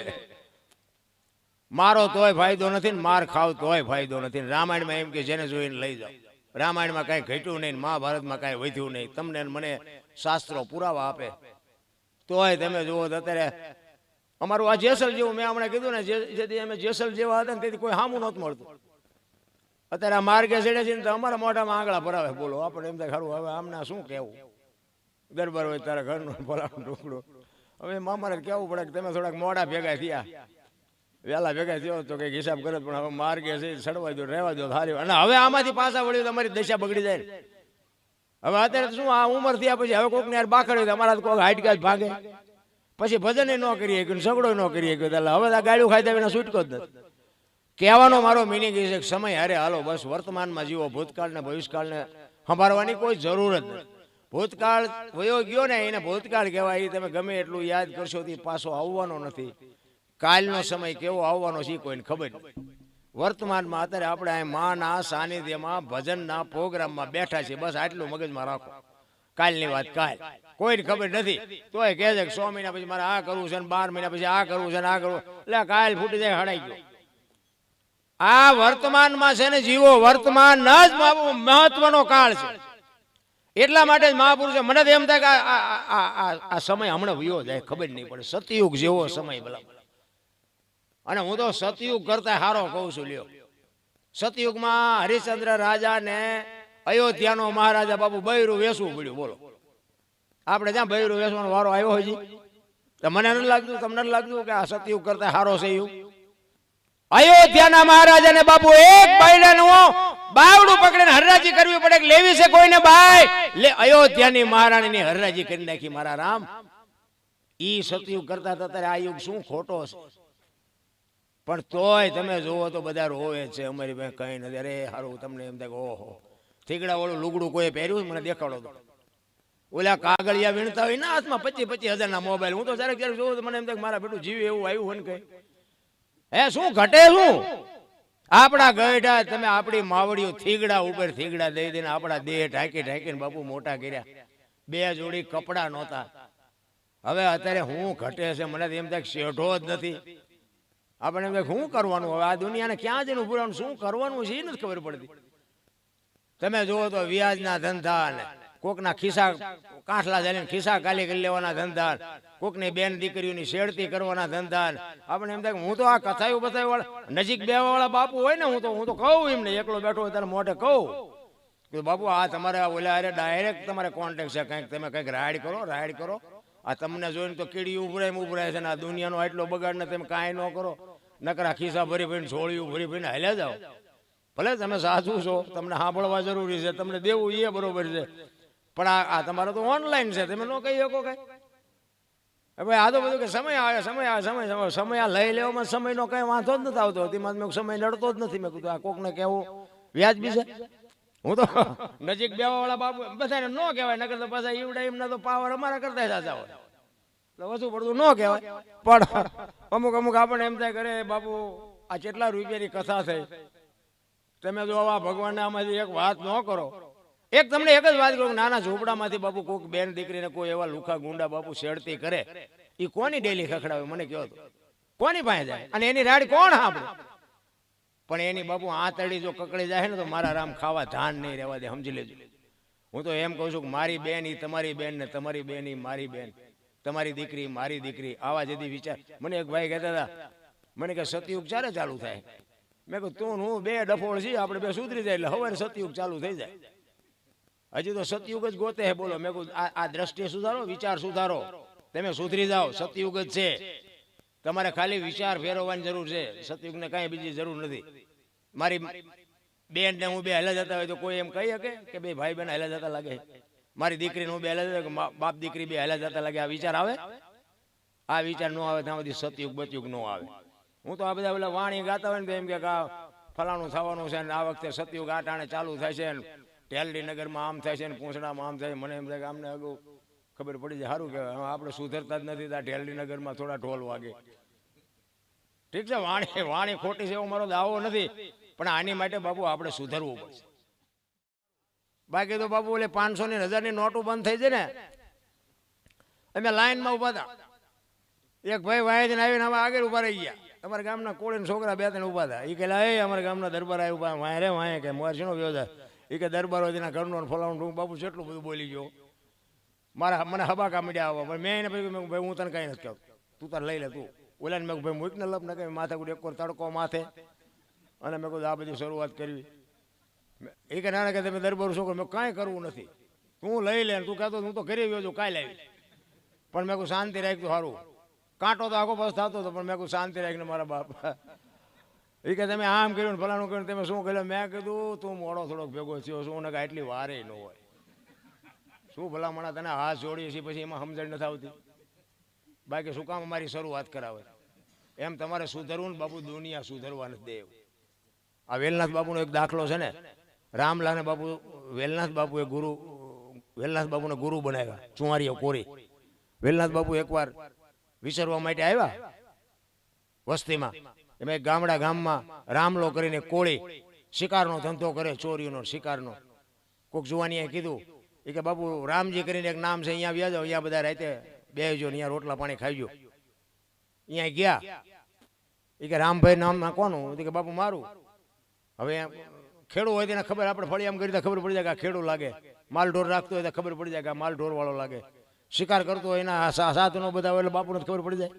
મારો તોય ફાયદો નથી ને માર ખાવ તોય ફાયદો નથી. રામાયણમાં એમ કે જેને જોઈને લઈ જાઓ. રામાયણમાં કાંઈ ઘટ્યું નહીં, મહાભારતમાં કાંઈ વધ્યું નહીં. તમને મને શાસ્ત્રો પુરાવા આપે તોય તમે જુઓ. અત્યારે અમારું આ જેસલ જેવું મેં હમણાં કીધું ને, જેથી અમે જેસલ જેવા હતા ને તેથી કોઈ સામું નહોતું મળતું. અત્યારે આ માર્ગે ચડે છે ને તો અમારા મોઢામાં આંગળા ભરાવે. બોલો, આપણે એમ થાય ખરું હવે આમના શું કહેવું? દરબાર હોય તારા ઘરનું ફલાણું ટુકડું. હવે મામાને કહેવું પડે કે તમે થોડાક મોડા ભેગા થયા, વહેલા ભેગા થયો તો કંઈક હિસાબ કરે. પણ હવે માર્ગે છે સડવા દો, રહેવા દો, સારી. અને હવે આમાંથી પાછા વળ્યું તમારી દશા બગડી જાય. હવે અત્યારે શું આ ઉંમર થયા પછી હવે કોઈકને યાર બાકડ્યું અમારા કોઈ હાઈટ ગાજ ભાગે. પછી ભજન ન કરીએ કે સગડો ન કરીએ કે હવે આ ગાળ્યું ખાઈ દેવાના છૂટકો જ નથી. કહેવાનો મારો મિનિંગ એ છે કે સમય હારે હાલો. બસ વર્તમાનમાં જીવો. ભૂતકાળને ભવિષ્યકાળને સંભાળવાની કોઈ જરૂર જ નથી. ભૂતકાળ વયો ગયો ને એને ભૂતકાળ કહેવાય. એ તમે ગમે એટલું યાદ કરશો તે પાછો આવવાનો નથી. કાલનો સમય કેવો આવવાનો છે કોઈને ખબર નથી. વર્તમાનમાં અત્યારે આપણે આ માના સાનિધ્યમાં ભજનના પ્રોગ્રામમાં બેઠા છીએ. બસ આટલું મગજમાં રાખો. કાલની વાત કાલ કોઈને ખબર નથી. તોય કહે છે કે 100 મહિના પછી મારે આ કરવું છે ને 12 મહિના પછી આ કરવું છે ને આ કરવું. એટલે કાલ ફૂટી જાય, હડાઈ ગયો. આ વર્તમાનમાં છે ને જીવો. વર્તમાન જ મહત્વનો કાળ છે. એટલા માટે જ મહાપુરુષે મને તો એમ થાય કે આ સમય હમણાં વયો જાય ખબર નહીં પડે. સતયુગ જેવો સમય ભલા. અને હું તો સતયુગ કરતા હારો કહું છું. લ્યો, સતયુગમાં હરિશ્ચંદ્ર રાજા ને અયોધ્યાનો મહારાજા બાપુ બૈરું વેસવું પડ્યું. બોલો, આપણે ત્યાં બૈરું વેસવાનો વારો આવ્યો હોય તો મને નથી લાગતું, તમને નથી લાગતું કે આ સતયુગ કરતા હારો છે એવું? અયોધ્યાના મહારાજાને બાપુ એક બૈરાનું બાવડું પકડીને હરરાજી કરવી પડે કે લેવી છે કોઈને બાઈ લે. અયોધ્યાની મહારાણીની હરરાજી કરી નાખી મારા રામ. ઈ સતયુગ કરતા અત્યારે આ યુગ શું ખોટો છે? પણ તોય તમે જોવો તો બધા રોવે છે અમારી પાસે કઈ નથી. અરે હારું, તમને એમ થાય ઓહો થીગડા વાળું લુગડું કોઈ પહેર્યું? મને દેખાડો તો. ઓલા કાગળિયા વીણતા હોય ને હાથમાં 25-25 હજારના મોબાઈલ. હું તો જ્યારે ક્યારેક જોઉં તો મને એમ થાય મારા બેટું જીવ એવું આવ્યું હોય ને કઈ. હે શું ઘટે શું? આપણા ગયઢા તમે આપણી માવડીઓ થીગડા ઉપર થીગડા દઈ દઈને આપણા દેહ ઢાંકી ઢાંકીને બાપુ મોટા કર્યા. 2 જોડી કપડા નહોતા. હવે અત્યારે હું ઘટે છે? મને એમ થાય શેઠો જ નથી. આપણે એમ થાય શું કરવાનું? હવે આ દુનિયાને ક્યાં જઈને ઉભું રહેવાનું, શું કરવાનું છે એ નથી ખબર પડતી. તમે જુઓ તો વ્યાજના ધંધા ને કોકના ખિસ્સા કાંઠલા જઈને ખિસ્સા ખાલી કરી લેવાના ધંધા, કોકની બેન દીકરીઓની શેડતી કરવાના ધંધા. આપણે એમ થાય કે હું તો આ કથાયું બથાયું વાળા નજીક બેવા વાળા બાપુ હોય ને, હું તો કહું એમને, એકલો બેઠો હોય ત્યારે મોઢે કહું કે બાપુ આ તમારે ઓલા અરે ડાયરેક્ટ તમારે કોન્ટેક્ટ છે, કંઈક તમે કંઈક રાઈડ કરો. આ તમને જોઈને તો કીડી ઉભરાય છે ને આ દુનિયાનો આટલો બગાડ ને તમે કાંઈ ન કરો, નકરા ખિસ્સા ભરી ભરીને છોડ્યું ભરી ભરીને હાલ્યા જાઓ. ભલે તમે સાચું છો, તમને સાંભળવા જરૂરી છે, તમને દેવું એ બરોબર છે, પણ આ તમારે તો ઓનલાઈન છે, તમે ન કહી શકો કઈ. હવે આ તો બધું કે સમય આવે સમય આ લઈ લેવામાં સમયનો કઈ વાંધો જ નથી આવતો. તેમાં મેં સમય લડતો જ નથી. મેં કીધું આ કોકને કેવું વ્યાજબી છે. હું તો નજીક બેવા વાળા બાપુ બધાને ન કહેવાય, નકર તો પાછા ઈવડા એમના તો પાવર અમારા કરતા સાચા હોય, એટલે વધુ પડતું ન કહેવાય. પણ અમુક આપણને એમ થાય કરે બાપુ આ કેટલા રૂપિયાની કથા થઈ, તમે જો આવા ભગવાનને આમાંથી એક વાત ન કરો. એક તમને એક જ વાત કરું, નાના ઝૂંપડામાંથી બાપુ કોઈક બેન દીકરીને કોઈ એવા લુખા ગુંડા બાપુ શેડતી કરે, એ કોની ડેલી ખખડાવે મને કહો તો, કોની પાસે જાય અને એની રાડ કોણ આપણે? પણ એની બાપુ આંતળી જો કકડી જાય ને તો મારા રામ ખાવા ધાન નહીં રહેવા દે, સમજી લેજો. હું તો એમ કહું છું કે મારી બેન ઈ તમારી બેન ને તમારી બેન ઈ મારી બેન, તમારી દીકરી મારી દીકરી. આવા જદી વિચાર. મને એક ભાઈ કહેતા હતા, મને કે સતયુગ ક્યારે ચાલુ થાય? મેં કહ્યું તું હું બે ડફોળ છીએ, આપણે બે સુધરી જાય એટલે હવે સતયુગ ચાલુ થઈ જાય. હજી તો સતયુગ જ ગોતે હે. બોલો, મેં કહ્યું આ દ્રષ્ટિ સુધારો, વિચાર સુધારો, તમે સુધરી જાઓ. સતયુગ જ છે, તમારે ખાલી વિચાર ફેરવવાની જરૂર છે. સતયુગને કાંઈ બીજી જરૂર નથી. મારી બેન ને હું બે હેલા જતા હોય તો કોઈ એમ કહી શકે કે બે ભાઈ બહેન હેલા જતા લાગે? મારી દીકરીને હું બે હેલા જતા, બાપ દીકરી બે હેલા જતા લાગે? આ વિચાર આવે? આ વિચાર ન આવે ત્યાં સુધી સતયુગ બતયુગ ન આવે. હું તો આ બધા પેલા વાણી ગાતા હોય ને તો એમ કે ફલાણું થવાનું છે ને આ વખતે સતયુગ આ ટાણે ચાલુ થાય છે ને ટેલડી નગરમાં આમ થાય છે ને પૂંછડામાં આમ થાય. મને એમ થાય કે આમને અગાઉ ખબર પડી જાય, સારું કહેવાય. આપણે સુધરતા જ નથી. આ ટેલડી નગરમાં થોડા ઢોલ વાગે. ઠીક છે, વાણી ખોટી છે એવો મારો દાવો નથી, પણ આની માટે બાપુ આપણે સુધરવું પડશે. બાકી તો બાપુ ઓલે 500 ની 1000 ની નોટો બંધ થઈ જાય ને, અમે લાઈનમાં ઉભા હતા. એક ભાઈ વાયદને આવીને હવે આગળ ઉભા રહી ગયા. અમારા ગામના કોળીના છોકરા 2-3 ઉભા હતા. એ કહેલા એ અમારા ગામના દરબાર આવ્યા ઉભા વાય રે વાય કે મોર શેનો વ્યવહાર? એ કે દરબાર હોય તેના ઘરનું ફલાણું. બાપુ જેટલું બધું બોલી ગયો. મને હબાકા મીડ્યા આવવા. પણ મેં એને પછી ભાઈ હું તને કાંઈ નથી કહેતો, તું તાર લઈ લે. તું ઓલાને મેં ભાઈ મૂકને લપ ને કહે માથે એક વાર તડકો માથે. અને મેં કહું આ બધી શરૂઆત કરવી. એ કે ના કે તમે દરબાર શું કરો? મેં કાંઈ કરવું નથી, તું લઈ લે. તું કહેતો હું તો કરી આવ્યો છું, કાંઈ લાવી. પણ મેં કહું શાંતિ રાખતું સારું. કાંટો તો આખો પાસ થતો હતો, પણ મેં કહું શાંતિ રાખીને મારા બાપ. એ કે તમે આમ કર્યું ને ફલાણું કર્યું, તમે શું કર્યું? મેં કીધું તું મોડો થોડોક ભેગો થયો શું ને કે એટલી વારે ન હોય. શું ભલામણા તને હાથ જોડીએ છીએ પછી એમાં સમજણ નથી આવતી. બાકી શું કામ અમારી શરૂઆત કરાવે? એમ તમારે સુધરવું ને બાપુ, દુનિયા સુધરવા નથી દે. આ વેલનાથ બાપુનો એક દાખલો છે ને, રામલાને બાપુ વેલનાથ બાપુએ વેલનાથ બાપુને ગુરુ બનાવ્યા. ચુંવારીઓ કોરી. વેલનાથ બાપુ એકવાર વિસરવા માટે આવ્યા વસ્તીમાં. એમાં એક ગામમાં રામલો કરીને કોળી શિકારનો ધંધો કરે, ચોરીનો શિકારનો. કોઈક જુવાનીએ કીધું એ કે બાપુ રામજી કરીને એક નામ છે, અહીંયા વ્યા જાઓ, અહીંયા બધા રાતે બેસજો, અહીંયા રોટલા પાણી ખાઈજો. અહીંયા ગયા. એ કે રામભાઈ નામ કોનું? કે બાપુ મારું. હવે ખેડૂ હોય તેને ખબર, આપણે ફળિયામ કરી ખબર પડી જાય કે આ ખેડૂ લાગે. માલ ઢોર રાખતો હોય તો ખબર પડી જાય કે આ માલ ઢોર વાળો લાગે. શિકાર કરતો હોય એના સાધનો બધા હોય એટલે બાપુને ખબર પડી જાય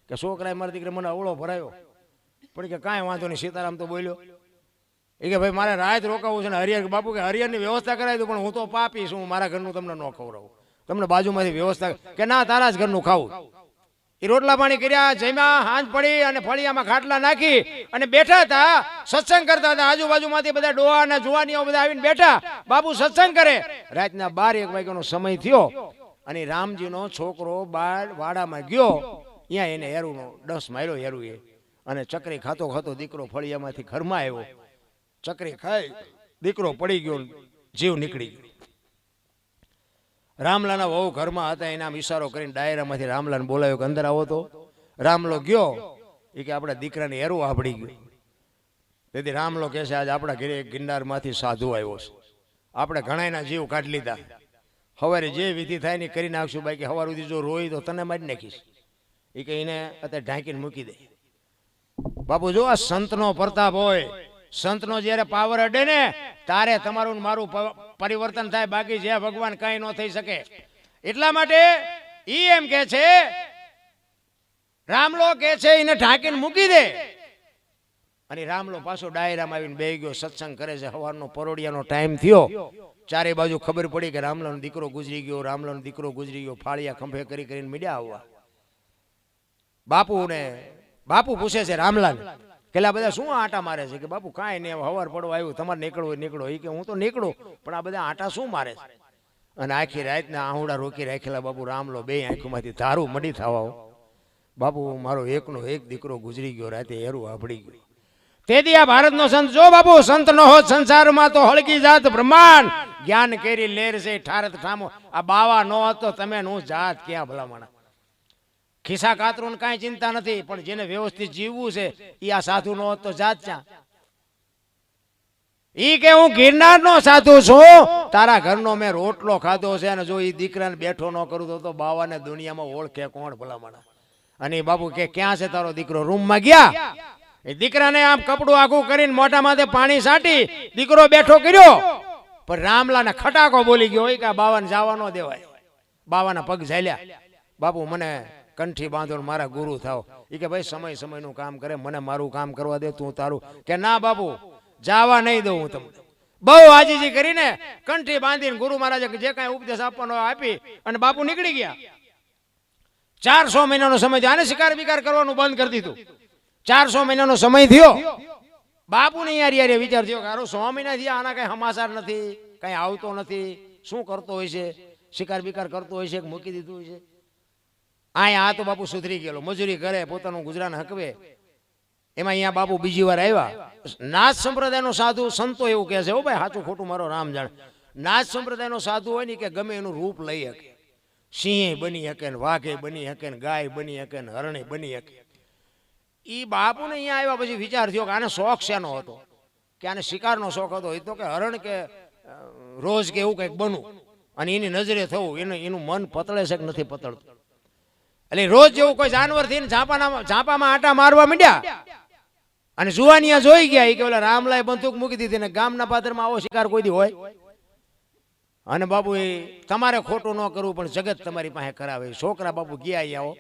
કે છોકરાએ મારી દીકરી મને અવળો ભરાયો. પણ કે કાંઈ વાંધો નહીં, સીતારામ તો બોલ્યો. એ કે ભાઈ મારે રાત રોકાવું છે ને હરિયર. બાપુ કે હરિયરની વ્યવસ્થા કરાવી દઉં, પણ હું તો પાપી છું, મારા ઘરનું તમને ન ખવડાવું, તમને બાજુમાંથી વ્યવસ્થા. કે ના, તારા જ ઘરનું ખાવું. એ રોટલા પાણી કર્યા, જમ્યા, હાંજ પડી અને ફળિયામાં ખાટલા નાખી અને બેઠા હતા, સત્સંગ કરતા હતા. આજુબાજુમાંથી બધા ડોહા અને જુવાનીઓ બધા આવીને બેઠા. બાપુ સત્સંગ કરે. રાતના 12-1 વાગ્યાનો સમય થયો અને રામજીનો છોકરો બાર વાડામાં ગયો. ત્યાં એને હેરુનો ડસ માર્યો હેરુએ. અને ચકરી ખાતો ખાતો દીકરો ફળિયામાંથી ઘરમાં આવ્યો. ચકરી ખાઈ દીકરો પડી ગયો, જીવ નીકળી ગયો. રામલાના વહુ ઘરમાં હતા, એના ઈશારો કરીને ડાયરામાંથી રામલાને બોલાવ્યો કે અંદર આવો. તો રામલો ગયો. એ કે આપણા દીકરાને હેરું આપડી ગયું. તેથી રામલો કહે છે આજ આપણા ઘરે એક ગિરનારમાંથી સાધુ આવ્યો છે, આપણે ઘણાના જીવ કાઢી લીધા. સવારે જે વિધિ થાય ને કરી નાખશું, બાકી સવાર સુધી જો રોઈ તો તને મારી નાખીશ. એ કે એને અત્યારે ઢાંકીને મૂકી દે. બાપુ જો આ સંતનો પ્રતાપ હોય, સંતનો જ્યારે પાવર અડે ને તારે તમારું મારું પરિવર્તન થાય, બાકી જે ભગવાન કઈ ન થઈ શકે. એટલા માટે ઈ એમ કે છે, રામલો કે છે એને ઢાંકીને મૂકી દે. અને રામલો પાછો ડાયરામાં આવીને બેહી ગયો, સત્સંગ કરે છે. સવારનો પરોડિયાનો ટાઈમ થયો, ચારે બાજુ ખબર પડી કે રામલાનો દીકરો ગુજરી ગયો, રામલાનો દીકરો ગુજરી ગયો. ફાળિયા ખંભે કરી કરીને મીડ્યા આવવા. બાપુ પૂછે છે રામલાને, પેલા બધા શું આટા મારે છે? કે બાપુ કાંઈ નહીં, હવાર પડવા આવ્યું, તમારે નીકળવું હોય નીકળો. એ કે હું તો નીકળું, પણ આ બધા આટા શું મારે છે? અને આખી રાતના આહુડા રોકી રાખેલા બાપુ રામલો બે આંખોમાંથી ધારું મડી થવા. બાપુ મારો એકનો એક દીકરો ગુજરી ગયો, રાતે એરું આપડી ગયું. તેથી આ ભારતનો સંત જો બાપુ સંત ન હોત સંસારમાં તો હળગી જાત બ્રહ્માંડ. જ્ઞાન કેરી લેર છે ઠારત ઠામો. આ બાવા ન હોત તો તમે નું જાત ક્યાં ભલામણા. ખિસ્સા કાતરું કાંઈ ચિંતા નથી, પણ જેને વ્યવસ્થિત જીવવું છે એ આ સાધુ ન હોત તો જાત ક્યાં. ઈ કે હું ગિરનારનો સાધુ છું, તારા ઘરનો મેં રોટલો ખાધો છે, અને જો ઈ દીકરાને બેઠો ન કરું તો બાવાને દુનિયામાં ઓળખે કોણ ભલામણા. અને બાપુ કે ક્યાં છે તારો દીકરો? રૂમમાં ગયા. એ દીકરાને આમ કપડું આખું કરીને મોઢા માથે પાણી છાંટી દીકરો બેઠો કર્યો, પણ રામલાને ખટાકો બોલી ગયો હોય કે બાવાને જવા ન દેવાય. બાવાના પગ ઝાલ્યા. બાપુ મને કંઠી બાંધો, મારા ગુરુ થાવ. એ કે ભાઈ સમય સમયનું કામ કરે, મને મારું કામ કરવા દે, તું તારું. કે ના બાપુ જાવા નહીં દઉં હું તમને. બહુ આજીજી કરીને કંઠી બાંધીને ગુરુ મહારાજે જે કાંઈ ઉપદેશ આપવાનો આપી અને બાપુ નીકળી ગયા. 400 મહિનાનો સમય થયો. આને શિકાર બિકાર કરવાનું બંધ કરી દીધું. 400 મહિનાનો સમય થયો. બાપુને યાર વિચાર થયો કે આરો 100 મહિના થયા, આના કઈ સમાચાર નથી, કઈ આવતો નથી, શું કરતો હોય છે? શિકાર બિકાર કરતો હોય છે કે મૂકી દીધું હોય છે? અહીંયા આ તો બાપુ સુધરી ગયેલો, મજૂરી કરે, પોતાનું ગુજરાન હકવે. એમાં અહીંયા બાપુ બીજી વાર આવ્યા. નાથ સંપ્રદાયનો સાધુ સંતો એવું કહે છે, ઓ ભાઈ સાચું ખોટું મારો રામ જાણે. નાથ સંપ્રદાયનો સાધુ હોય ને કે ગમે એનું રૂપ લઈ શકે. સિંહ બની શકે ને, વાઘે બની શકે ને, ગાય બની શકે ને, હરણે બની શકે. ઈ બાપુને અહીંયા આવ્યા પછી વિચાર થયો કે આને શોખ શેનો હતો? કે આને શિકારનો શોખ હતો. એ તો કે હરણ કે રોજ કે એવું કંઈક બનવું અને એની નજરે થવું. એનું મન પતળે છે કે નથી પતળતું. એટલે રોજ જેવું કોઈ જાનવર થઈને ઝાંપામાં આટા મારવા માંડ્યા. અને જુવાનિયા જોઈ ગયા. એ કે ઓલા રામલાએ બંદૂક મૂકી દીધી ને ગામના પાદરમાં આવો શિકાર કોઈ દી હોય? અને બાપુ એ તમારે ખોટું ન કરવું, પણ જગત તમારી પાસે કરાવે. છોકરા બાપુ ગયા આવો.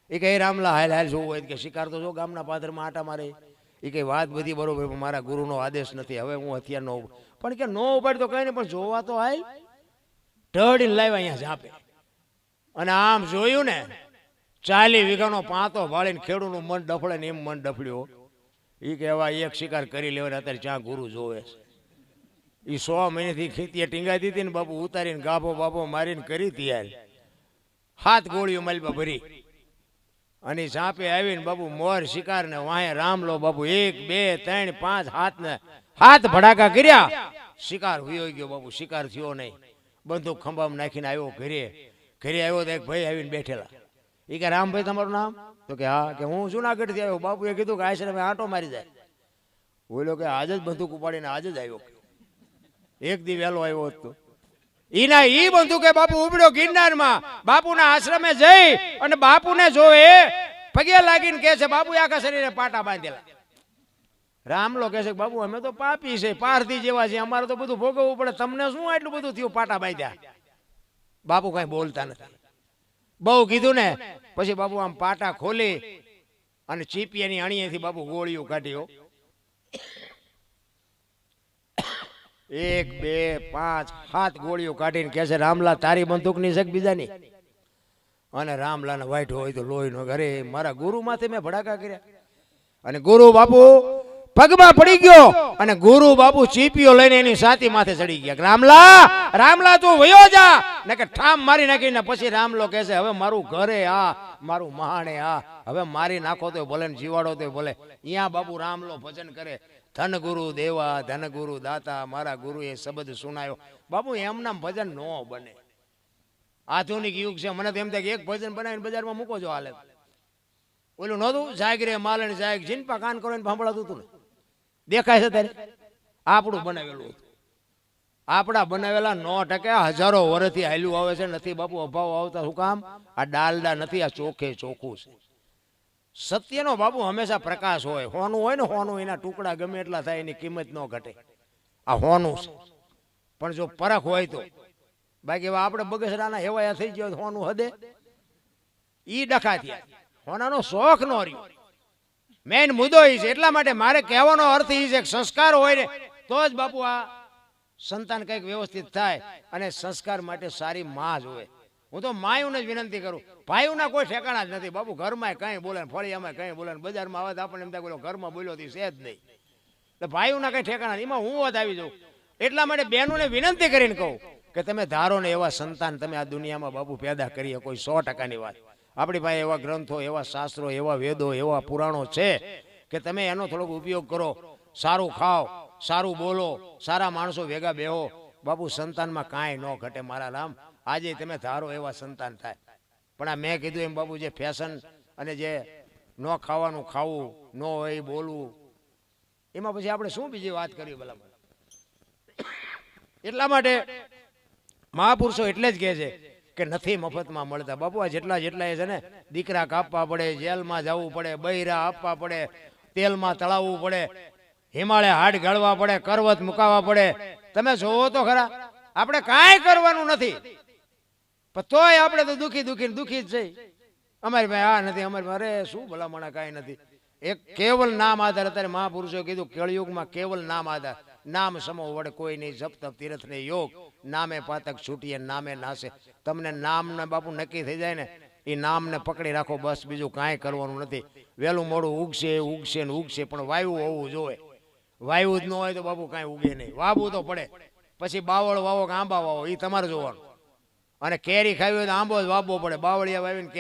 એ કે રામલા હાલ હાલ જોવું હોય કે શિકાર તો જો ગામના પાદરમાં આટા મારે. એ કઈ વાત બધી બરોબર, મારા ગુરુનો આદેશ નથી, હવે હું હથિયાર નો. પણ કે નો ઉપાડ તો કઈ નહીં, પણ જોવા તો હાલ. ઢળીને લાવ્યા અહીંયા ઝાપે. અને આમ જોયું ને 40 વીઘાનો પાંતો ભાળીને ખેડૂતનું મન ડફળે ને એમ મન ડફળ્યો. એ કે એવા એક શિકાર કરી લેવાને અત્યારે જ્યાં ગુરુ જોવે છે. એ 100 મહિનાથી ખેતીએ ટીંગાઈ દીધી ને બાપુ ઉતારીને ગાભો બાપો મારીને કરી તૈયાર. 7 ગોળીઓ માલપા ભરી અને ઝાપે આવીને બાપુ મોર શિકાર ને વાહે રામલો બાપુ 1 2 3 5 7 ભડાકા કર્યા. શિકાર હુયો ગયો બાપુ, શિકાર થયો નહીં. બંદૂક ખંભામાં નાખીને આવ્યો ઘરે. ઘરે આવ્યો તો એક ભાઈ આવીને બેઠેલા. એ કે રામભાઈ તમારું નામ? તો કે હા. કે હું જુનાગઢ થી આવ્યો. બાપુએ કીધું કે આશરે આંટો મારી જાય. બોલો કે આજ જ બંદૂક ઉપાડીને આજ જ આવ્યો. એક દી વહેલો આવ્યો હતો. ઈના ઈ બંદૂકે બાપુ ઉપડ્યો ગિરનારમાં. બાપુના આશ્રમે જઈ અને બાપુને જોવે પગે લાગીને કહે છે, બાપુ આખા શરીરે પાટા બાંધેલા. રામલો કહે છે, બાપુ અમે તો પાપી છે, પારધી જેવા છે, અમારે તો બધું ભોગવવું પડે, તમને શું આટલું બધું થયું પાટા બાંધ્યા? બાપુ કઈ બોલતા નથી. બહુ કીધું ને પછી બાપુ આમ પાટા ખોલી અને ચીપિયાની અણીએથી બાપુ ગોળીઓ કાઢ્યો. 1 2 5 7 ગોળીઓ કાઢીને કહે છે, રામલા તારી બંદૂકની છે બીજાની? અને રામલાને વાઈટ હોય તો લોહી નો. ઘરે મારા ગુરુ માથે મેં ભડાકા કર્યા. અને ગુરુ બાપુ પગમાં પડી ગયો અને ગુરુ બાપુ ચીપીઓ લઈને એની છાતી માથે ચડી ગયા. રામલા રામલા તું વયો જા ને કે ઠામ મારી નાખીને પછી રામલો કહે છે, હવે મારું ઘરે આ, મારું મહાણે આ, હવે મારી નાખો તો ભલે ને જીવાડો તો ભલે. અહીંયા બાપુ રામલો ભજન કરે, ધન ગુરુ દેવા ધન ગુરુ દાતા, મારા ગુરુએ શબ્દ સુનાયો. બાપુ એમના ભજન નો બને. આધુનિક યુગ છે. મને તો એમ થાય કે એક ભજન બનાવીને બજારમાં મૂકો જો હાલે. ઓલું નહોતું જાગરે માલણ જાગ જીનપા કાન કરો ને સાંભળાતું હતું ને, દેખાય છે ત્યારે? આપણું બનાવેલું હતું. આપણા બનાવેલા 9% હજારો વર્ષથી હાલ્યું આવે છે. નથી બાપુ અભાવ આવતા. શું કામ? આ ડાલડા નથી, આ ચોખ્ખે ચોખ્ખું છે. સત્યનો બાપુ હંમેશા પ્રકાશ હોય. હોનું હોય ને, હોનું એના ટુકડા ગમે એટલા થાય એની કિંમત ન ઘટે. આ હોનું છે. પણ જો પરખ હોય તો, બાકી આપણે બગસરાના હેવાયા થઈ ગયો હોનું હદે ઈ ડખા થયા. હોનાનો શોખ નો રહ્યો. મેન મુદ્દો એ છે. એટલા માટે મારે કહેવાનો અર્થ એ છે કે સંસ્કાર હોય ને તો જ બાપુ આ સંતાન કંઈક વ્યવસ્થિત થાય. અને સંસ્કાર માટે સારી માં જ હોય. હું તો માયુને જ વિનંતી કરું. ભાઈઓના કોઈ ઠેકાણા જ નથી બાપુ. ઘરમાં કંઈ બોલે, ફળિયામાં કંઈ બોલે, બજારમાં આવે તો આપણને એમ થાય બોલો ઘરમાં બોલ્યો છે જ નહીં. એટલે ભાઈઓના કંઈ ઠેકાણા નહીં. એમાં હું વાત આવી જાઉં. એટલા માટે બહેનોને વિનંતી કરીને કહું કે તમે ધારો ને એવા સંતાન તમે આ દુનિયામાં બાપુ પેદા કરીએ. કોઈ 100%ની વાત. આપણી પાસે એવા ગ્રંથો, એવા શાસ્ત્રો, એવા વેદો, એવા પુરાણો છે કે તમે એનો થોડોક ઉપયોગ કરો. સારું ખાઓ, સારું બોલો, સારા માણસો ભેગા બેહો. બાપુ સંતાનમાં કાંઈ ન ઘટે મારા રામ. આજે તમે ધારો એવા સંતાન થાય. પણ આ મેં કીધું એમ બાપુ જે ફેશન અને જે ન ખાવાનું ખાવું, ન હોય બોલવું, એમાં પછી આપણે શું બીજી વાત કરીએ ભલા. એટલા માટે મહાપુરુષો એટલે જ કહે છે કે નથી મફતમાં મળતા. બાપુ આ જેટલા જેટલા છે ને, દીકરા કાપવા પડે, જેલમાં જવું પડે, બૈરા આપવા પડે, તેલમાં તળાવવું પડે, હિમાલય હાડ ગાળવા પડે, કરવત મુકાવવા પડે. તમે જોવો તો ખરા, આપણે કાંઈ કરવાનું નથી પણ તોય આપણે તો દુખી જ છે. અમારી ભાઈ આ નથી, અમારી અરે શું ભલામણા કાંઈ નથી. એક કેવલ નામ આધાર. અત્યારે મહાપુરુષોએ કીધું કળિયુગમાં કેવલ નામ આધાર. નામ સમો વડે કોઈ નહીં, જપ તપ તીર્થ ને યોગ, નામે પાતક છૂટીએ નામે નાશે. તમને નામને બાપુ નક્કી થઈ જાય ને, એ નામને પકડી રાખો બસ. બીજું કાંઈ કરવાનું નથી. વહેલું મોડું ઉગશે ઉગશે ને ઉગશે, પણ વાયુ હોવું જોઈએ. વાયુ જ ન હોય તો બાપુ કાંઈ ઉગે નહીં. વાવવું તો પડે. પછી બાવળ વાવો કે આંબા વાવો એ તમારે જોવાનું. અને કેરી ખાવી હોય તો આંબો જ વાવવો પડે. બાવળિયા વાવીને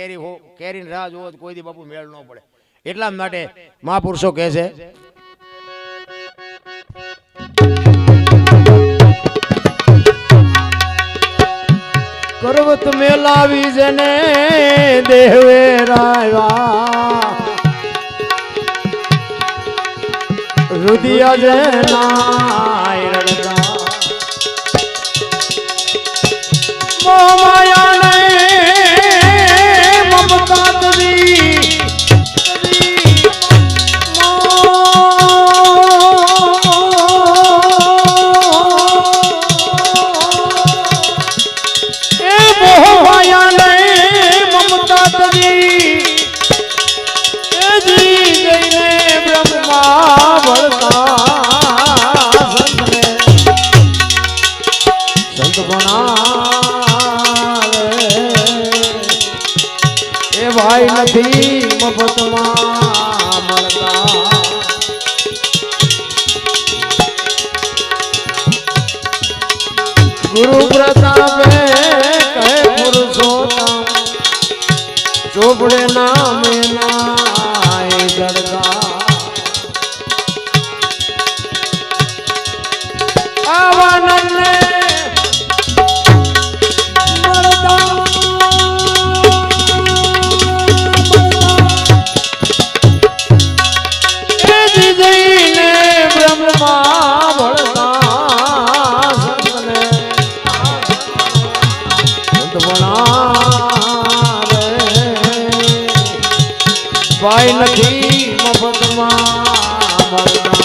કેરીની રાહ જોવો તો કોઈ દી બાપુ મેળ ન પડે. એટલા માટે મહાપુરુષો કહે છે કરવત મેલાવી જને દેવે રાયવા રુદિય જનાય રણદા મોમાયા ને મમતા તરી ભાઈ નથી મફતમાં મળતા. ગુરુ પ્રતાપે કહે પુરુષોત્તમ ચોપડે નામે નાય જડતા. આવાનંદને ભાઈ નથી મફતમાં મળતા.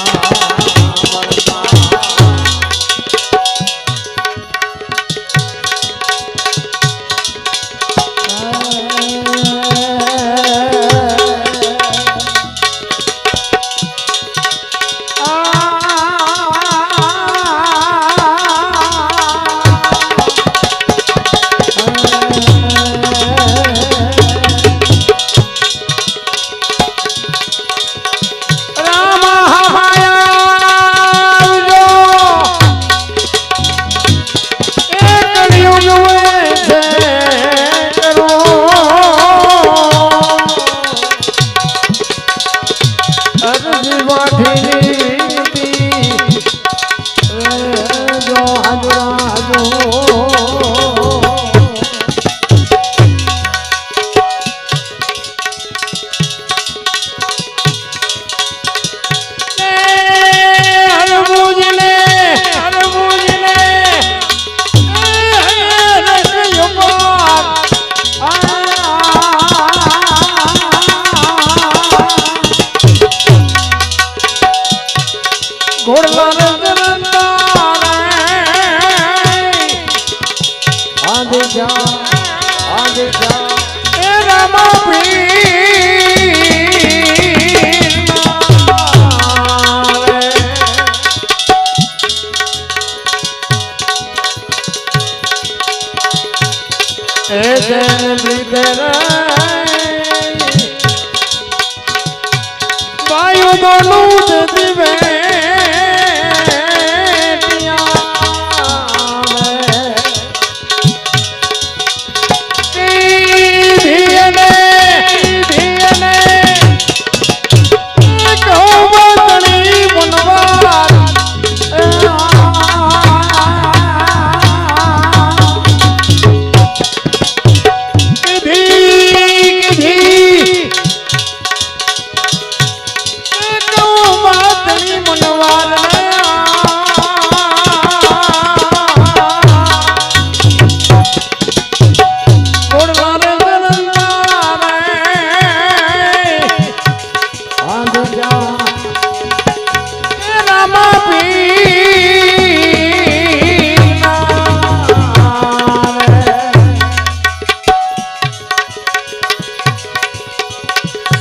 વાયુ દોલું દિવે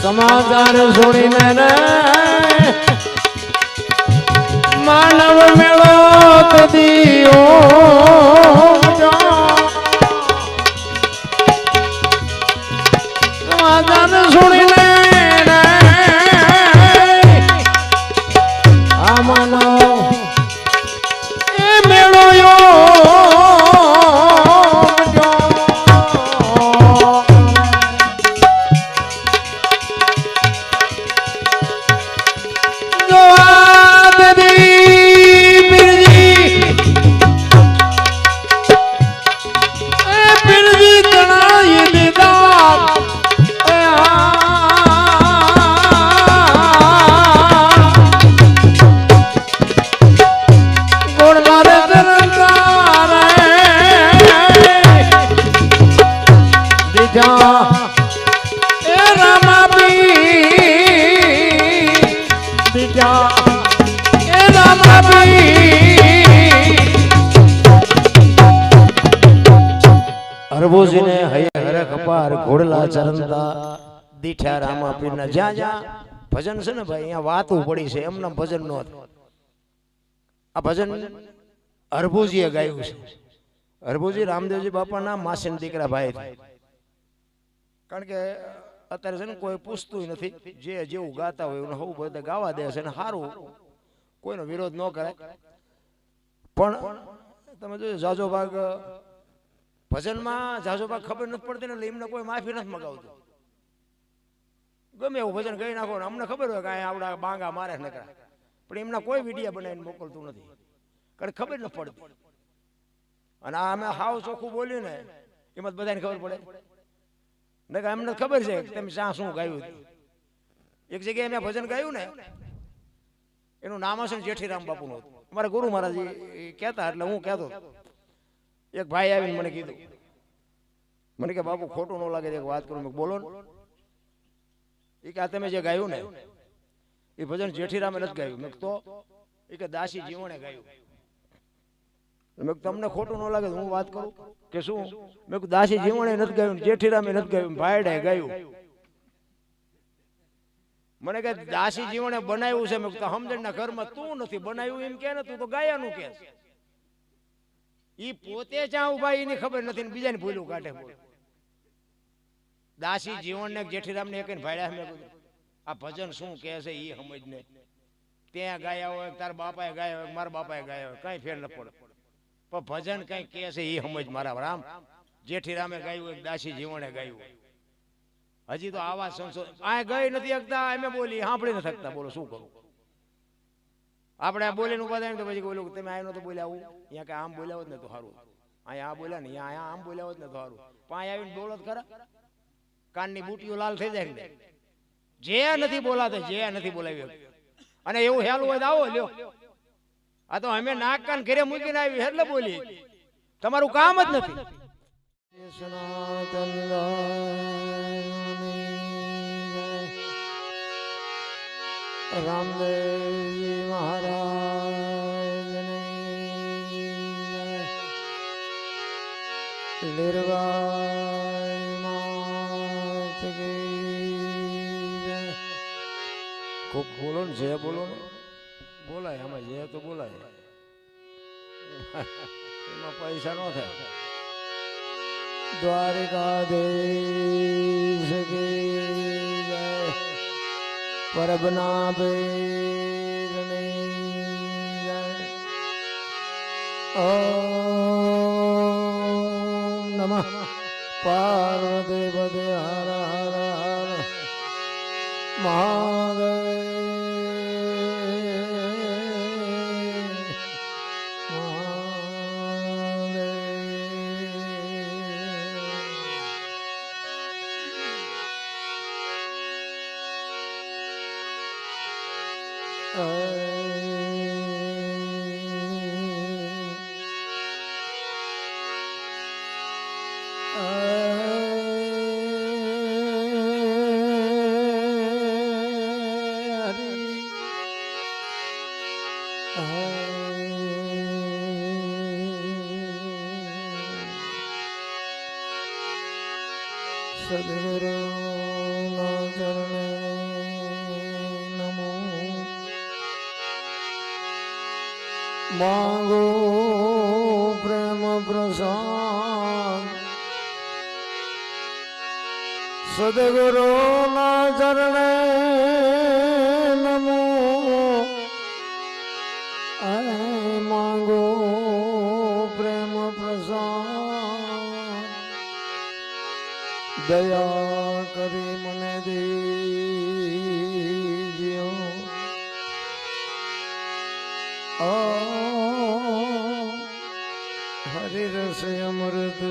સમાચાર છોડીને રે માનવ મેળો કદીઓ સમાચાર છોડીને રે આ માનવ એ મેળો હરભુજીને હૈયે હરે કપાર ઘોડલા ચરંતા દીઠા રામા પીરના જ્યાં જ્યાં ભજન છે ને ભાઈ અહીંયા વાતો પડી છે એમના ભજન નો આ ભજન હરભુજીએ ગાયું છે. હરભુજી રામદેવજી બાપાના માસીના દીકરા ભાઈ કારણ કે અત્યારે છે ને કોઈ પૂછતું નથી જે જેવું ગાતા હોય એવું હવું બધા ગાવા દે છે ને સારું કોઈનો વિરોધ ન કરે પણ તમે જોજો જાજો ભાગ ભજનમાં જાજો ભાગ ખબર નથી પડતી ને એટલે એમને કોઈ માફી નથી મગાવતું. ગમે એવું ભજન ગઈ નાખો ને અમને ખબર હોય કે આવડા બાંગા મારે નકરા પણ એમના કોઈ વિડીયો બનાવીને મોકલતું નથી કારણ ખબર નથી પડતી. અને આ અમે હાવ ચોખ્ખું બોલ્યું ને એમાં બધાને ખબર પડે ને કે અમને ખબર છે કે તમે શા શું ગાયું હતું. એક જગ્યાએ મેં ભજન ગાયું ને એનું નામ હશે જેઠીરામ બાપુનું હતું. અમારા ગુરુ મહારાજ કહેતા એટલે હું કહેતો. એક ભાઈ આવીને મને કીધું મને કે બાપુ ખોટું ન લાગે એક વાત કરું મેં બોલો ને એ કે આ તમે જે ગાયું ને એ ભજન જેઠીરામે નથી ગાયું. મેં તો એ કે દાસી જીવણે ગાયું. મેં તમને ખોટું ન લાગે હું વાત કરું કે શું મેં દાસી જીવણે નથી ગાયું જેઠીરામે નથી ગાયું ભાઈડે ગાયું. મને કે દાસી જીવણે બનાવ્યું છે મેં સમજણના ઘરમાં તું નથી બનાવ્યું એમ કે ને તું તો ગાયાનું કે ઈ પોતે ચા ઉભા એની ખબર નથી ને બીજાને ભૂલું કાઢે. દાસી જીવન ને જેઠીરામ ને એક ભાડ્યા મેં આ ભજન શું કહે છે એ સમજ ને ત્યાં ગાયા હોય તાર બાપાએ ગાયા હોય મારા બાપાએ ગાયા હોય કઈ ફેર ન પડે પણ ભજન કઈ કહે છે એ સમજ મારા રામ. જેઠીરામે ગાયું એક દાસી જીવણે ગાયું. હજી તો આવા સંશોધન આ ગઈ નથી શકતા અમે બોલી સાંભળી નથી શકતા. બોલો શું કરું આપણે આ બોલીને ઉભા થાય ને તો પછી બોલું તમે આનો તો બોલ્યા આવું અહીંયા કે આમ બોલ્યા હોત ને તો સારું. અહીંયા આ બોલ્યા ને અહીંયા આમ બોલ્યા હોત ને તો સારું. પણ અહીંયા આવીને બોલો ખરા કાનની બુટીઓ લાલ થઈ જાય ને જે નથી બોલાતા જે નથી બોલાવી અને એવું હેલું હોય તો આવો લ્યો. આ તો અમે નાક કાન ઘરે મૂકીને આવી એટલે બોલીએ તમારું કામ જ નથી. રામદેવજી મહારાજ કોક બોલો ને જે બોલો ને બોલાય આમાં જે તો બોલાય એમાં પૈસા ન થાય દ્વારિકાધીશ કી જય પરબના બેરની જય ઓમ નમઃ પાર્વતી પદે હર હર હર મહાદેવ સદગુરુ ના ચરણે નમો માંગો પ્રેમ પ્રસાદ સદગુરુ ના ચરણે નમો માંગો પ્રેમ પ્રસાદ દયા કરી મને દીજો હરિ રસ અમૃત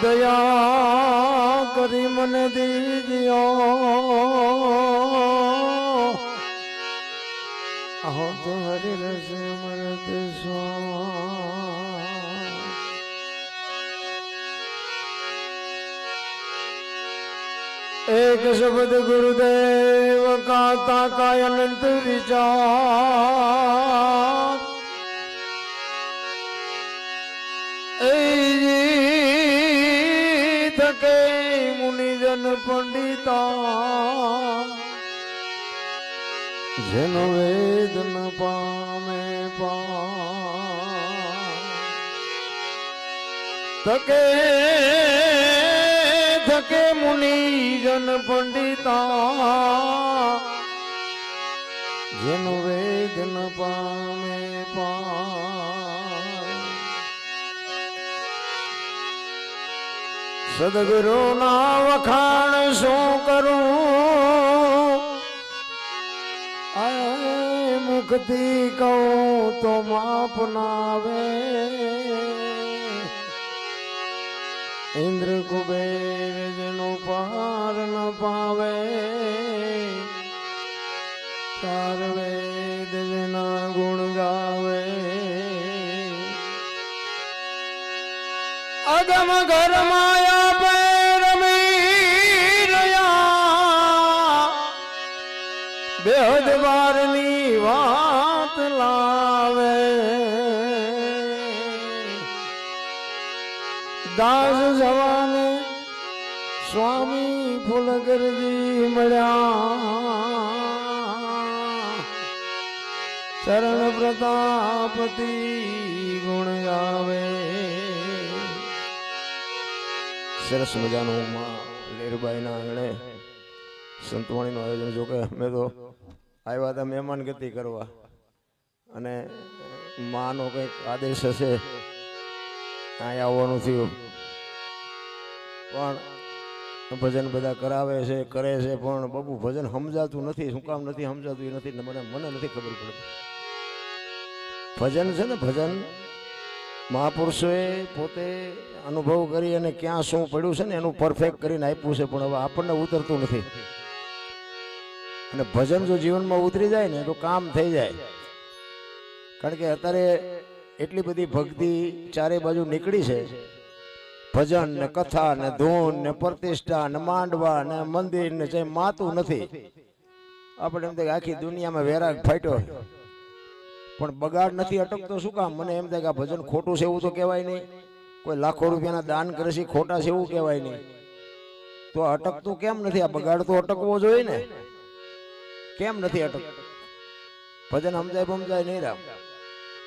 દયા કરી મને દીજો અહો તો હરિ રસ અમૃત एक शब्द गुरुदेव का ताका अनंत विचार थके मुनिजन पंडिता જેનો વેદ ન પામે થકે થકે મુનિજન પંડિતા જેનો વેદ ન પામે સદગુરુ ના વખાણ શું કરું મુખથી કહું તો માપ નાવે ઇન્દ્ર કુબેર જેનો પાર ન પાવે ચાર વેદ જેના ગુણ ગાવે અગમ ઘર માયા પેર બેહદ બારની વાત લાવે દાસ જવાને સ્વામી ફૂલગરજી મળ્યા ચરણ પ્રતાપતિ ગુણ ગાવે સરસ મજાનું માં લેરબાઈ ના આંગણે સંતવાણીનું આયોજન. જો કે અમે તો આવ્યા હતા મહેમાન ગતિ કરવા અને માનો કંઈક આદેશ હશે અહીંયા આવવાનું થયું, પણ ભજન બધા કરાવે છે કરે છે, પણ બાબુ ભજન સમજાતું નથી. શું કામ નથી સમજાતું એ નથી મને નથી ખબર પડતી. ભજન છે ને, ભજન મહાપુરુષોએ પોતે અનુભવ કરી અને ક્યાં શું પડ્યું છે ને એનું પરફેક્ટ કરીને આપ્યું છે, પણ હવે આપણને ઉતરતું નથી. અને ભજન જો જીવનમાં ઉતરી જાય ને તો કામ થઈ જાય. કારણ કે અત્યારે એટલી બધી ભક્તિ ચારે બાજુ નીકળી છે, ભજન ને કથા ને ધૂન ને પ્રતિષ્ઠા ને માંડવા ને મંદિર ને જે માતું નથી. આપણે એમ થાય આખી દુનિયામાં વૈરાગ ફાટ્યો, પણ બગાડ નથી અટકતો. શું કામ? મને એમ થાય કે આ ભજન ખોટું છે એવું તો કહેવાય નહીં. કોઈ લાખો રૂપિયાના દાન કરે છે ખોટા છે એવું કહેવાય નહીં. તો અટકતું કેમ નથી? આ બગાડ તો અટકવો જોઈએ ને, કેમ નથી અટક? ભજન સમજાય સમજાય નહીં રામ,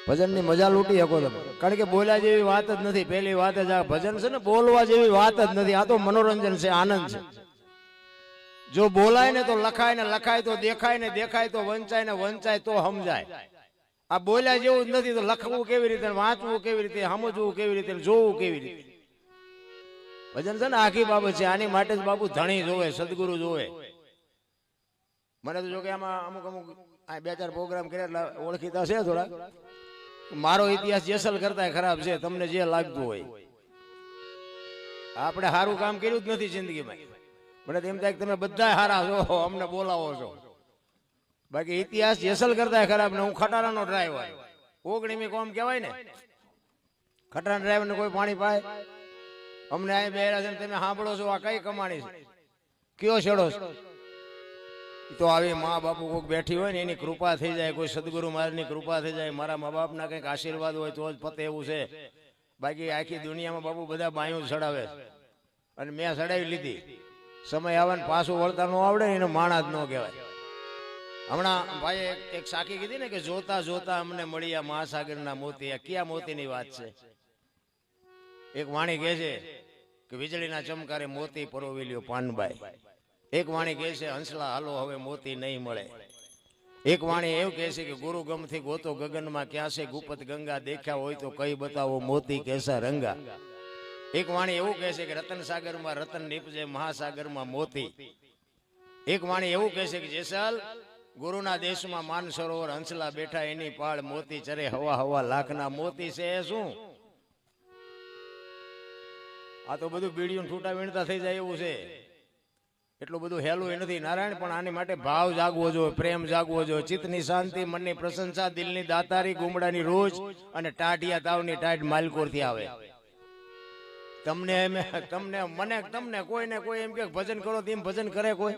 ભજનની મજા લૂંટી શકો તમે, કારણ કે બોલ્યા જેવી વાત જ નથી. પહેલી વાત જ આ ભજન છે ને, બોલવા જેવી વાત જ નથી. આ તો મનોરંજન છે, આનંદ છે. જો બોલાય ને તો લખાય, ને લખાય તો દેખાય, ને દેખાય તો વંચાય, ને વંચાય તો સમજાય. આ બોલ્યા જેવું જ નથી તો લખવું કેવી રીતે, વાંચવું કેવી રીતે, સમજવું કેવી રીતે, જોવું કેવી રીતે? ભજન છે ને આખી બાબત છે. આની માટે જ બાપુ ધણી જોવે, સદગુરુ જોવે. મને તો જો કે આમાં અમુક અમુક બે ચાર પ્રોગ્રામ કર્યા એટલે ઓળખીતા છે થોડા. મારો ઇતિહાસ જેસલ કરતા ખરાબ છે, તમને જે લાગતું હોય. આપણે સારું કામ કર્યું જ નથી જિંદગીમાં. મને એમ થાય કે તમે બધા સારા છો, અમને બોલાવો છો. બાકી ઇતિહાસ જેસલ કરતા ખરાબ. ને હું ખટારાનો ડ્રાઈવર, ઓગણીમી કોમ કહેવાય ને, ખટારા ડ્રાઈવર ને કોઈ પાણી પાય? અમને અહીં બેરા છે, તમે સાંભળો છો આ કઈ કમાણી છે, કયો છેડો છે? તો આવી મા બાપુ કોઈક બેઠી હોય ને એની કૃપા થઈ જાય, કોઈ સદગુરુ મહારાજની કૃપા થઈ જાય, મારા મા બાપના કંઈક આશીર્વાદ હોય તો જ પતે એવું છે. બાકી આખી દુનિયામાં બાપુ બધા બાયું ચડાવે, અને મેં ચડાવી લીધી. સમય આવે ને પાછું વળતા ન આવડે ને, એનો માણા જ ન કહેવાય. હમણાં ભાઈ એક સાખી કીધી ને કે જોતા જોતા અમને મળ્યા મહાસાગરના મોતી. આ કયા મોતીની વાત છે? એક વાણી કહે છે કે વીજળીના ચમકારે મોતી પરોવી લ્યો પાનબાઈ. એક વાણી કહે છે હંસલા હાલો હવે મોતી નહીં મળે. એક વાણી એવું કહે છે કે ગુરુ ગમથી ગોતો ગગનમાં ક્યાં છે ગુપત ગંગા, દેખ્યા હોય તો કઈ બતાવો મોતી કેસા રંગા. એક વાણી એવું કહે છે કે રતન સાગરમાં રતન નીપજે મહાસાગરમાં મોતી. એક વાણી એવું કહે છે કે જેસલ ગુરુના દેશમાં માન સરોવર હંસલા બેઠા એની પાળ મોતી ચરે હવા હવા લાખના. મોતી છે એ શું? આ તો બધું બીડીયું છૂટા વીણતા થઈ જાય એવું છે. એટલું બધું હેલું એ નથી નારાયણ. પણ આની માટે ભાવ જાગવો જોઈએ, પ્રેમ જાગવો જોઈએ, ચિત્તની શાંતિ, મનની પ્રશંસા, દિલની દાતારી, ગુમડાની રોજ, અને ટાઢિયા તાવની ટાઢ માલકોરથી આવે. તમને મને તમને કોઈને કોઈ એમ કે ભજન કરો તેમ ભજન કરે કોઈ?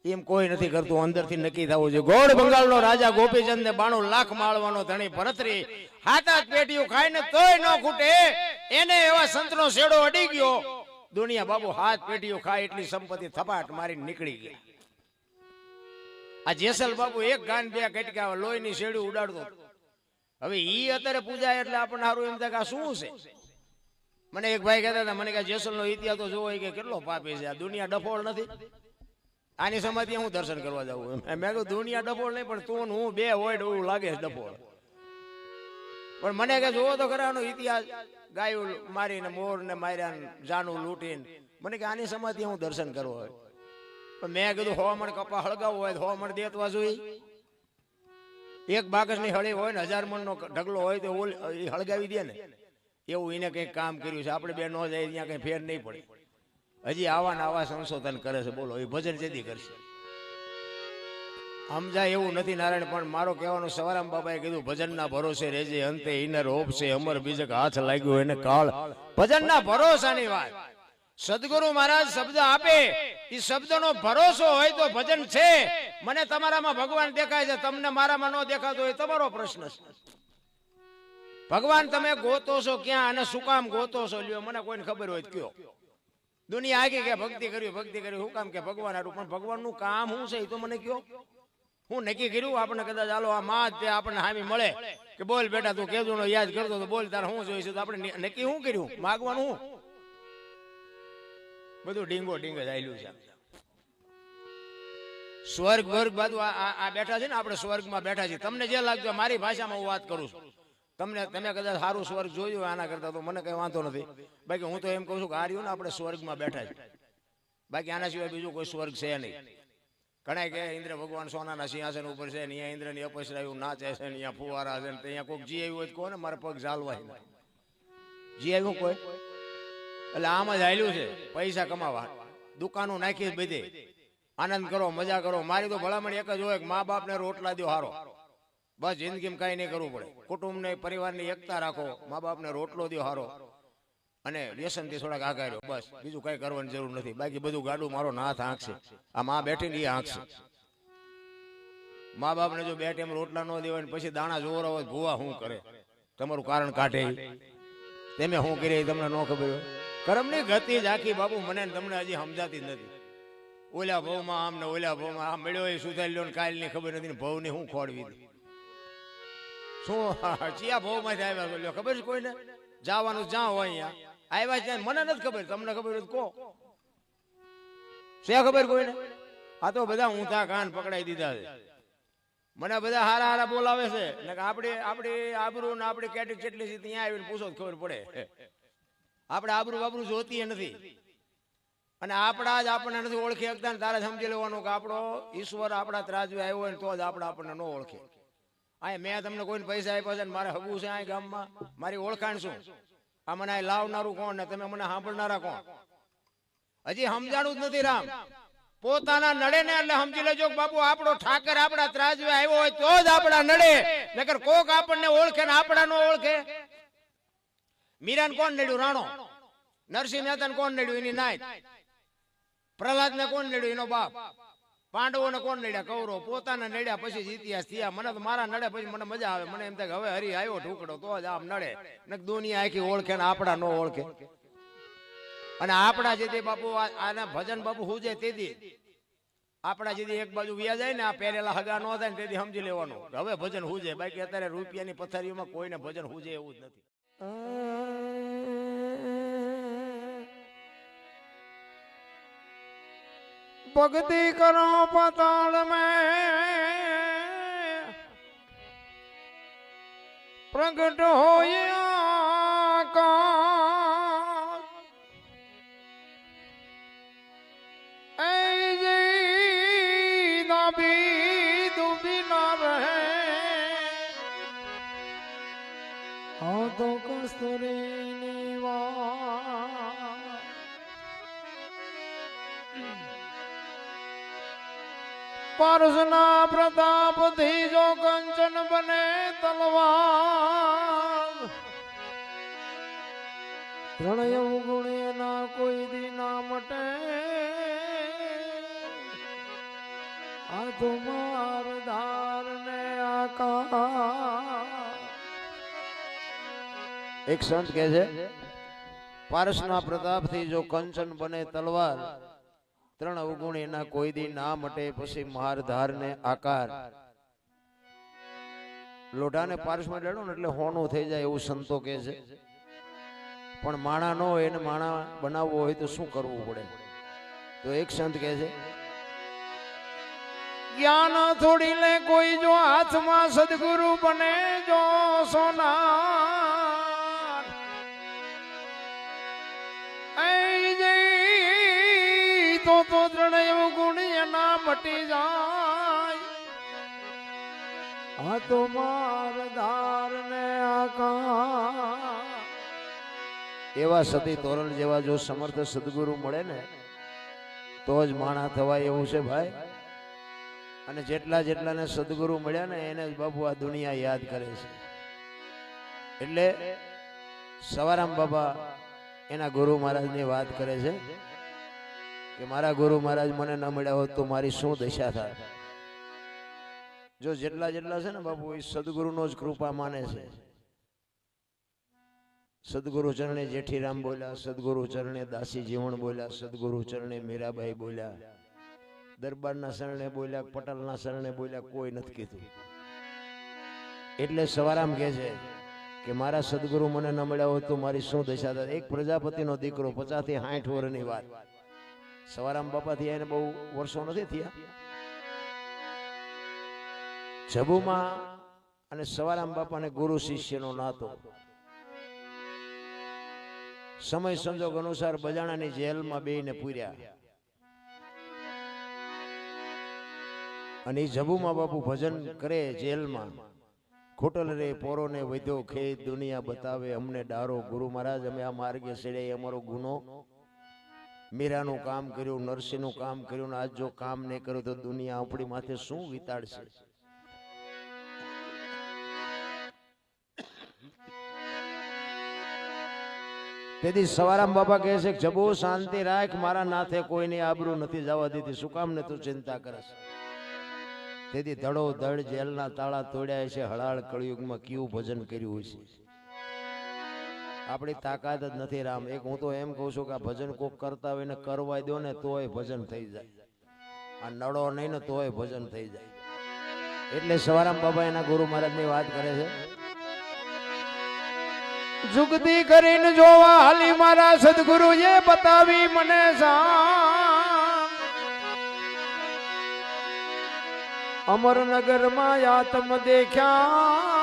એમ કોઈ નથી કરતું. અંદરથી નક્કી થવું જોઈએ. ગોળ બંગાળનો રાજા ગોપીચંદ ને 92 લાખ માળવાનો ધણી ભરતરી હાથ હાથ પેટીયું ખાઈને તોય ન ખૂટે. એને એવા સંતનો શેડો અડી ગયો. દુનિયા બાબુ હાથ પેટીયું ખાય એટલી સંપત્તિ થપાટ મારીને નીકળી ગયા. આ જેસલ બાબુ એક ગાન બે કટકા લોહીની શેડું ઉડાડતો. હવે ઈ અત્યારે પૂજાય એટલે આપણને સારું એમ થાય કે આ શું છે? મને એક ભાઈ કહેતા હતા, મને કે જેસલનો ઇતિહાસ તો જોવો કે કેટલો પાપી છે. આ દુનિયા ડફોળ નથી? આની સમાધિ હું દર્શન કરવા જાઉં? મેં કહ્યું દુનિયા ડફોળ નહીં, પણ તું હું બે હોય એવું લાગે છે ડફોળ. પણ મને કે જોવો તો ખરાનો ઇતિહાસ, ગાયું મારીને મોર ને માર્યા, જાનું લૂંટીને. મને કે આની સમાધિ હું દર્શન કરવો હોય. પણ મેં કીધું હવામણ કપા હળગાવવો હોય તો હવામણ દેતવા જોઈએ. એક બાકસની હળી હોય ને 1000 મણનો ઢગલો હોય તો હળગાવી દે ને. એવું એને કંઈક કામ કર્યું છે. આપણે બે ન જાય ત્યાં કંઈ ફેર નહીં પડે. હજી આવા ને આવા સંશોધન કરે છે. બોલો એ ભજન જેથી કરશે? સમજાય એવું નથી નારાયણ. પણ મારો કહેવાનો સવારામ બાબાએ કીધું ભજનના ભરોસે રહેજે, અંતે ઈનર હોપ છે અમર બીજક હાથ લાગ્યો એને કાળ. ભજનના ભરોસાની વાત સદગુરુ મહારાજ શબ્દ આપે, એ શબ્દનો ભરોસો હોય તો ભજન છે. મને તમારામાં ભગવાન દેખાય છે, તમને મારામાં ન દેખાતો હોય તમારો પ્રશ્ન છે. ભગવાન તમે ગોતો છો ક્યાં અને શું કામ ગોતો છો? લ્યો મને કોઈને ખબર હોય કયો. દુનિયા આગી કે ભક્તિ કરવી શું કામ કે ભગવાન હારું? પણ ભગવાનનું કામ શું છે એ તો મને કયો. હું નક્કી કર્યું આપણે કદાચ ચાલો આ માં તે આપણને હામી મળે કે બોલ બેટા તું કેજો યાદ કરતો તો બોલ તારે શું જોઈશે, તો આપણે નક્કી શું કર્યું? માગવાનું હું? બધું ડીંગો ડીંગ જ આવેલું છે. સ્વર્ગ વર્ગ બધું આ બેઠા છે ને, આપણે સ્વર્ગમાં બેઠા છીએ. તમને જે લાગતું મારી ભાષામાં હું વાત કરું છું. તમે કદાચ સારું સ્વર્ગ જોયું આના કરતા તો મને કઈ વાંધો નથી. બાકી હું તો એમ કહું છું કે આ રહ્યું ને આપણે સ્વર્ગમાં બેઠા છે. બાકી આના સિવાય બીજું કોઈ સ્વર્ગ છે નહીં. ઘણા કે ઇન્દ્ર ભગવાન સોનાના સિંહાસન ઉપર છે, અહીંયા ઇન્દ્રની અપસરાયું નાચે છે, અહીંયા ફુવારા છે, અહીંયા કોઈક જી આવ્યું હોય કોને મારા પગ ઝાલવાય જી આવ્યું કોઈ. એટલે આમ જ હાલ્યું છે પૈસા કમાવા, દુકાનો નાખી બધે આનંદ કરો, મજા કરો. મારી તો ભલામણ એક જ હોય કે મા બાપને રોટલા દો હારો. બસ જિંદગીમાં કઈ નહીં કરવું પડે. કુટુંબને પરિવારની એકતા રાખો, મા બાપને રોટલો દો હારો, અને વ્યસનથી થોડાક આગળ રહ્યો. બસ બીજું કઈ કરવાની જરૂર નથી. બાકી બધું ગાડું મારો નાથ આંખશે. આ માં બેઠી એ આંખશે. મા બાપને જો બે ટાઈમ રોટલા ન દેવાય પછી દાણા જોવરા હોય ભૂવા શું કરે? તમારું કારણ કાઢે તમે શું કરે તમને ન ખબર હોય. કર્મની ગતિ જ આખી બાપુ મને ને તમને હજી સમજાતી જ નથી. ઓલા ભાવમાં આમ ને ઓલા ભાવમાં આમ મળ્યો એ સુધારી લો ને કાલની ખબર નથી ને ભાવની હું ખોડવી હતી. શું ચિયા ભાવમાંથી આવ્યા બોલ્યો ખબર છે કોઈને? જવાનું જ્યાં હોય અહીંયા આવ્યા ત્યાં મને નથી ખબર, તમને ખબર હોય કહો. શું ખબર કોઈને? આ તો બધા ઊંધા કાન પકડાઈ દીધા છે. મને બધા હારા હારા બોલાવે છે ને આપણી આબરૂ ને આપણી કેટેગરી કેટલી છે ત્યાં આવીને પૂછો ખબર પડે. આપણે આબરૂ બાબરૂ જોતી નથી અને આપણા જ આપણને નથી ઓળખી શકતા ને તારે સમજી લેવાનું કે આપણો ઈશ્વર આપણા ત્રાજવે આવ્યો હોય ને તો જ આપણે આપણને ન ઓળખે. આ મેં તમને કોઈને પૈસા આપ્યા છે ને મારે હગું છે આ ગામમાં, મારી ઓળખાણ શું? આ મને આ લાવનારું કોણ ને તમે મને સાંભળનારા કોણ? હજી સમજાણું જ નથી. રામ પોતાના નડે ને એટલે સમજી લેજો બાપુ આપણો ઠાકર આપણા ત્રાજવે આવ્યો હોય તો જ આપણા નડે, નકર કોક આપણને ઓળખે ને આપણા ન ઓળખે. મીરાને કોણ નડ્યું? રાણો. નરસિંહ મહેતાને કોણ નડ્યું? એની નાય. પ્રહલાદને કોણ નડ્યું? એનો બાપ. પાંડવોને કોણ નડ્યા? કૌરવ. પોતાના નડ્યા પછી જ ઇતિહાસ થયા. મને તો મારા નડે પછી મને મજા આવે. મને એમ થાય હવે હરી આવ્યો ઢુકડો તો જ આમ નડે, ને દુનિયા આખી ઓળખે ને આપણા ન ઓળખે. અને આપણા જેથી બાપુ આના ભજન બાપુ હુજે તેથી આપણા જેથી એક બાજુ વ્યા જાય ને આ પહેરેલા હગા ન થાય ને તેથી સમજી લેવાનું હવે ભજન હુજે. બાકી અત્યારે રૂપિયાની પથારીઓમાં કોઈને ભજન હુજે એવું જ નથી. ભક્તિ કરો પાતાળ મેં પ્રગટ હોય તો કસ્તુરીની વાત પારસના પ્રતાપથી જો કંચન બને તલવાર પ્રણય ગુણે ના કોઈ દી ના મટે આ તો માર ધાર ને આકાશ. એક સંત કહે છે પારસના પ્રતાપથી જો કંચન બને તલવાર ત્રણ અવગુણ એના કોઈ દી ના મટે પછી મહારધાર ને આકાર. લોઢાને પારસમાં ડેડો ને એટલે હોનું થઈ જાય એવું સંતો કહે છે. પણ માણા ન હોય એને માણા બનાવવો હોય તો શું કરવું પડે? તો એક સંત કહે છે જ્ઞાન થોડી લે કોઈ જો હાથમાં સદગુરુ બને જો સોના તો ત્રણેય ગુણ એના મટી જાય આ તો માર ધાર ને આકા. એવા સતી તોરણ જેવા જો સમર્થ સદગુરુ મળે ને તો જ માણા થવાય એવું છે ભાઈ. અને જેટલાને સદગુરુ મળ્યા ને એને જ બાપુ આ દુનિયા યાદ કરે છે. એટલે સવારામ બાબા એના ગુરુ મહારાજની વાત કરે છે કે મારા ગુરુ મહારાજ મને ન મળ્યા હોત તો મારી શું દશા થાય. જો જેટલા છે ને બાપુ એ સદગુરુનો જ કૃપા માને છે. સદગુરુ ચરણે જેઠીરામ બોલ્યા, સદગુરુ ચરણે દાસી જીવણ બોલ્યા, સદગુરુ ચરણે મીરાબાઈ બોલ્યા, દરબારના શરણે બોલ્યા, પટેલના શરણે બોલ્યા, કોઈ નથી કીધું. એટલે સવારામ કહે છે કે મારા સદગુરુ મને ન મળ્યા હોત તો મારી શું દશા થાય. એક પ્રજાપતિનો દીકરો 50 થી 60 વર્ષની વાત. સવારામ બાપા થી એને બહુ વર્ષો નથી થયા. જબુમાં અને સવારામ બાપાને ગુરુ શિષ્યનો નાતો. સમય સંજોગ અનુસાર બજાણાની જેલમાં બેયને પૂર્યા અને જબુમાં બાપુ ભજન કરે જેલમાં. ખોટલ રે પોરો ને વધ્યો ખેત દુનિયા બતાવે અમને ડારો. ગુરુ મહારાજ અમે આ માર્ગે ચડ્યા એ અમારો ગુનો. મીરાનું કામ કર્યું, નરસિંહનું કામ કર્યું, આજ જો કામ નહીં કર્યું તો દુનિયા આપણી માથે શું વિતાડશે. તેથી સવારામ બાપા કહે છે જબો શાંતિ રાખ, મારા નાથે કોઈની આબરૂ નથી જવા દીધી. શું કામ ને તું ચિંતા કરે છે? તેથી ધડો ધડ જેલના તાળા તોડ્યા છે. હળાળ કળિયુગમાં કેવું ભજન કર્યું છે. આપણી તાકાત જ નથી રામ. એક હું તો એમ કહું છું કે આ ભજન કોક કરતા હોય ને કરવા દો ને તોય ભજન થઈ જાય. આ નડો નહીં ને તોય ભજન થઈ જાય. એટલે સવારામ બાબા એના ગુરુ મહારાજની વાત કરે છે, જુગતી કરીને જોવા હાલી મારા સદગુરુએ બતાવી મને શાન. અમરનગરમાં આત્મ દેખ્યા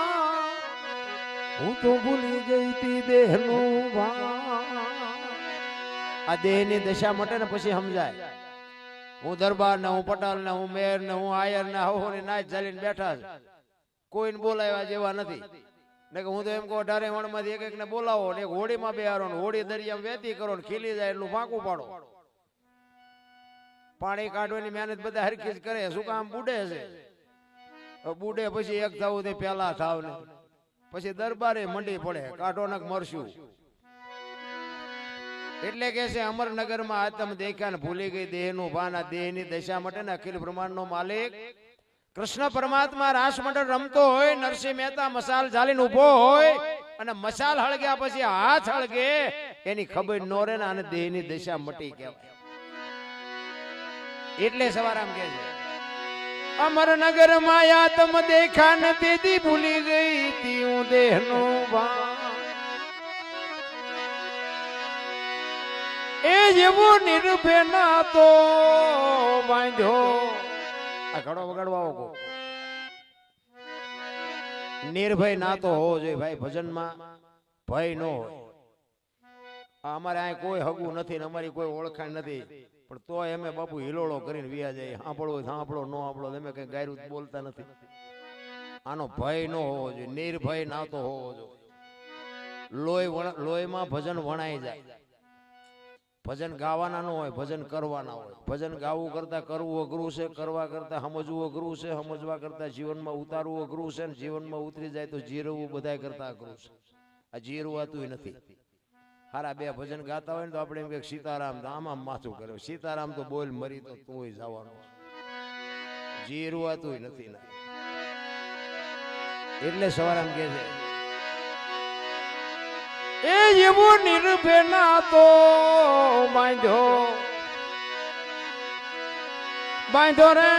હું તો ભૂલી ગઈ તી દેહનું ભાન. આ દેહની દશા મટે ને પછી સમજાય. હું દરબાર ને હું પટાલ ને હું મેર ને હું આયર ને હવો ને નાચ ચાલીને બેઠા છે, કોઈને બોલાવ્યા જેવા નથી. ને હું તો એમ કહું 18 વણમાંથી એક એક ને બોલાવો ને એક હોડીમાં બેહારો ને હોડી દરિયામાં વેતી કરો ને ખીલી જાય એટલું ફાંકું પાડો. પાણી કાઢવાની મહેનત બધા હરખી જ કરે. શું કામ? બુડે છે. બુડે પછી એક થવું તે પેલા થાવ ને પછી દરબારે મંડી પડે, કાઢો નક મરશું. એટલે કે છે અમરનગરમાં આત્મ દેખ્યા ને ભૂલી ગઈ દેહનું ભાન. આ દેહની દશા માટે ને અખિલ બ્રહ્માંડનો માલિક કૃષ્ણ પરમાત્મા રાસ મંડળ રમતો હોય, નરસિંહ મહેતા મસાલ ઝાલીને ઉભો હોય અને મસાલ હળગ્યા પછી હાથ હળગે એની ખબર ન રહે ને આને દેહની દશા મટી કહેવાય. એટલે સવારામ કહે છે અમરનગરમાં આત્મ દેખ્યા ને તેથી ભૂલી ગઈ તી હું દેહનું ભાન. એ જેવો નિર્ભય ના તો બાંધ્યો. આ ઘડો વગાડવા આવો. નિર્ભય ના તો હોવો જોઈએ ભાઈ. ભજનમાં ભય ન હોય. અમારે અહીં કોઈ હગું નથી ને અમારી કોઈ ઓળખાણ નથી, પણ તો એમે બાપુ હિલોળો કરીને વિયા જાય. સાંભળો સાંભળો, ન સાંભળો તમે કઈ ગાયરું બોલતા નથી. આનો ભય ન હોવો જોઈએ. નિર્ભય ના તો હોવો જોઈએ. લોહીમાં ભજન વણાઈ જાય. ભજન ગાવાના ન હોય, ભજન કરવાના હોય. ભજન ગાવું કરતા કરવું અઘરું છે, કરવા કરતા સમજવું અઘરું છે, સમજવા કરતા જીવનમાં ઉતારવું અઘરું છે, ને જીવનમાં ઉતરી જાય તો જીરવું બધા કરતા અઘરું છે. આ જીરવાતું નથી. હારા બે ભજન ગાતા હોય ને તો આપણે એમ કે સીતારામ, આમાં માથું કર્યું. સીતારામ તો બોલ મરી તો તું જવાનું. જીરવાતું નથી. એટલે સવારામ કે છે એ એવો નિર્ભય ના તો બાંધો રે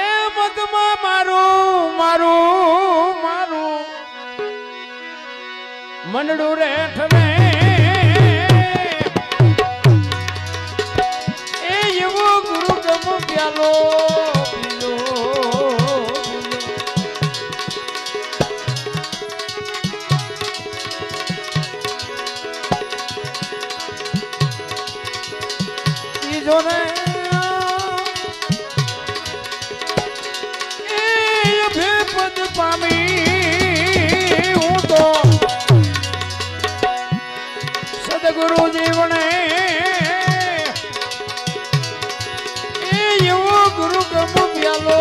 એ મતમાં મારું મારું મારું મંડળું રેઠ રે. એ એવો ગુરુ ગમ પ્યાલો પામી હું તો સદગુરુ જીવને એ એવો ગુરુ ગમ પ્યાલો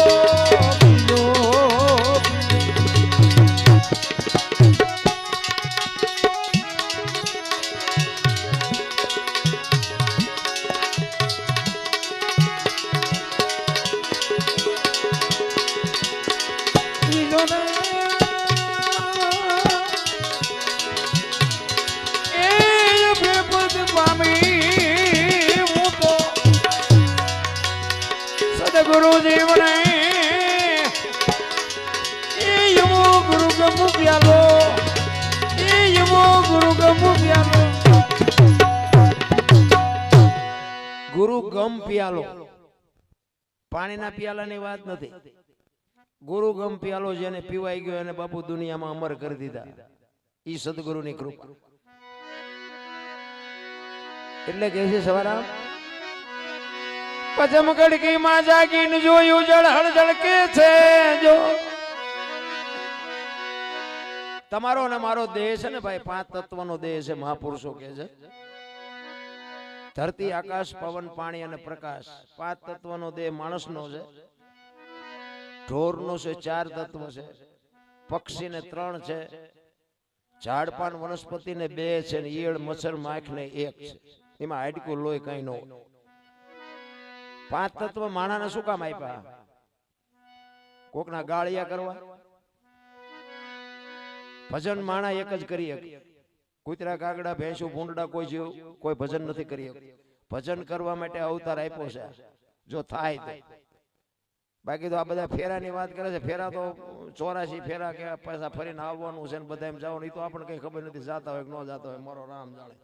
ગુરુ જીવને એ એવો ગુરુ ગમ પ્યાલો, એ એવો ગુરુ ગમ પ્યાલો. ગુરુ ગમ પ્યાલો પાણીના પ્યાલાની વાત નથી. ગુરુ ગમ પ્યાલો જેને પીવાઈ ગયો એને બાપુ દુનિયામાં અમર કરી દીધા. ઈ સદગુરુની કૃપા. એટલે કે છે સવારામ પચમ ગડકી માં જાગીને જોયું જળહળ જળકે છે. જો તમારો ને મારો દેહ છે ને ભાઈ, 5 તત્વનો દેહ છે. મહાપુરુષો કે છે ધરતી, આકાશ, પવન, પાણી અને પ્રકાશ. 5 તત્વનો દેહ માણસનો છે. ઢોરનો છે 4 તત્વ છે. પક્ષીને 3 છે. ઝાડપાન વનસ્પતિને 2 છે. ને ઈયળ, મચ્છર, માખ ને 1 છે. એમાં હાડકું લોહી કઈ ન હોય. 5 તત્વ માણાને શું કામ આપ્યા? કોકના ગાળિયા કરવા, ભજન માણા એક જ કરી શકે. કૂતરા કાગડા ભેંસું ભૂંડડા કોઈ ભજન નથી કરી શકતું. ભજન કરવા માટે અવતાર આપ્યો છે જો થાય તો. બાકી તો આ બધા ફેરાની વાત કરે છે. ફેરા તો 84 ફેરા કે પૈસા ફરીને આવવાનું છે ને બધા એમ જવાનું, એ તો આપણને કઈ ખબર નથી. જાતા હોય કે ન જાતા હોય મારો રામ જાણે.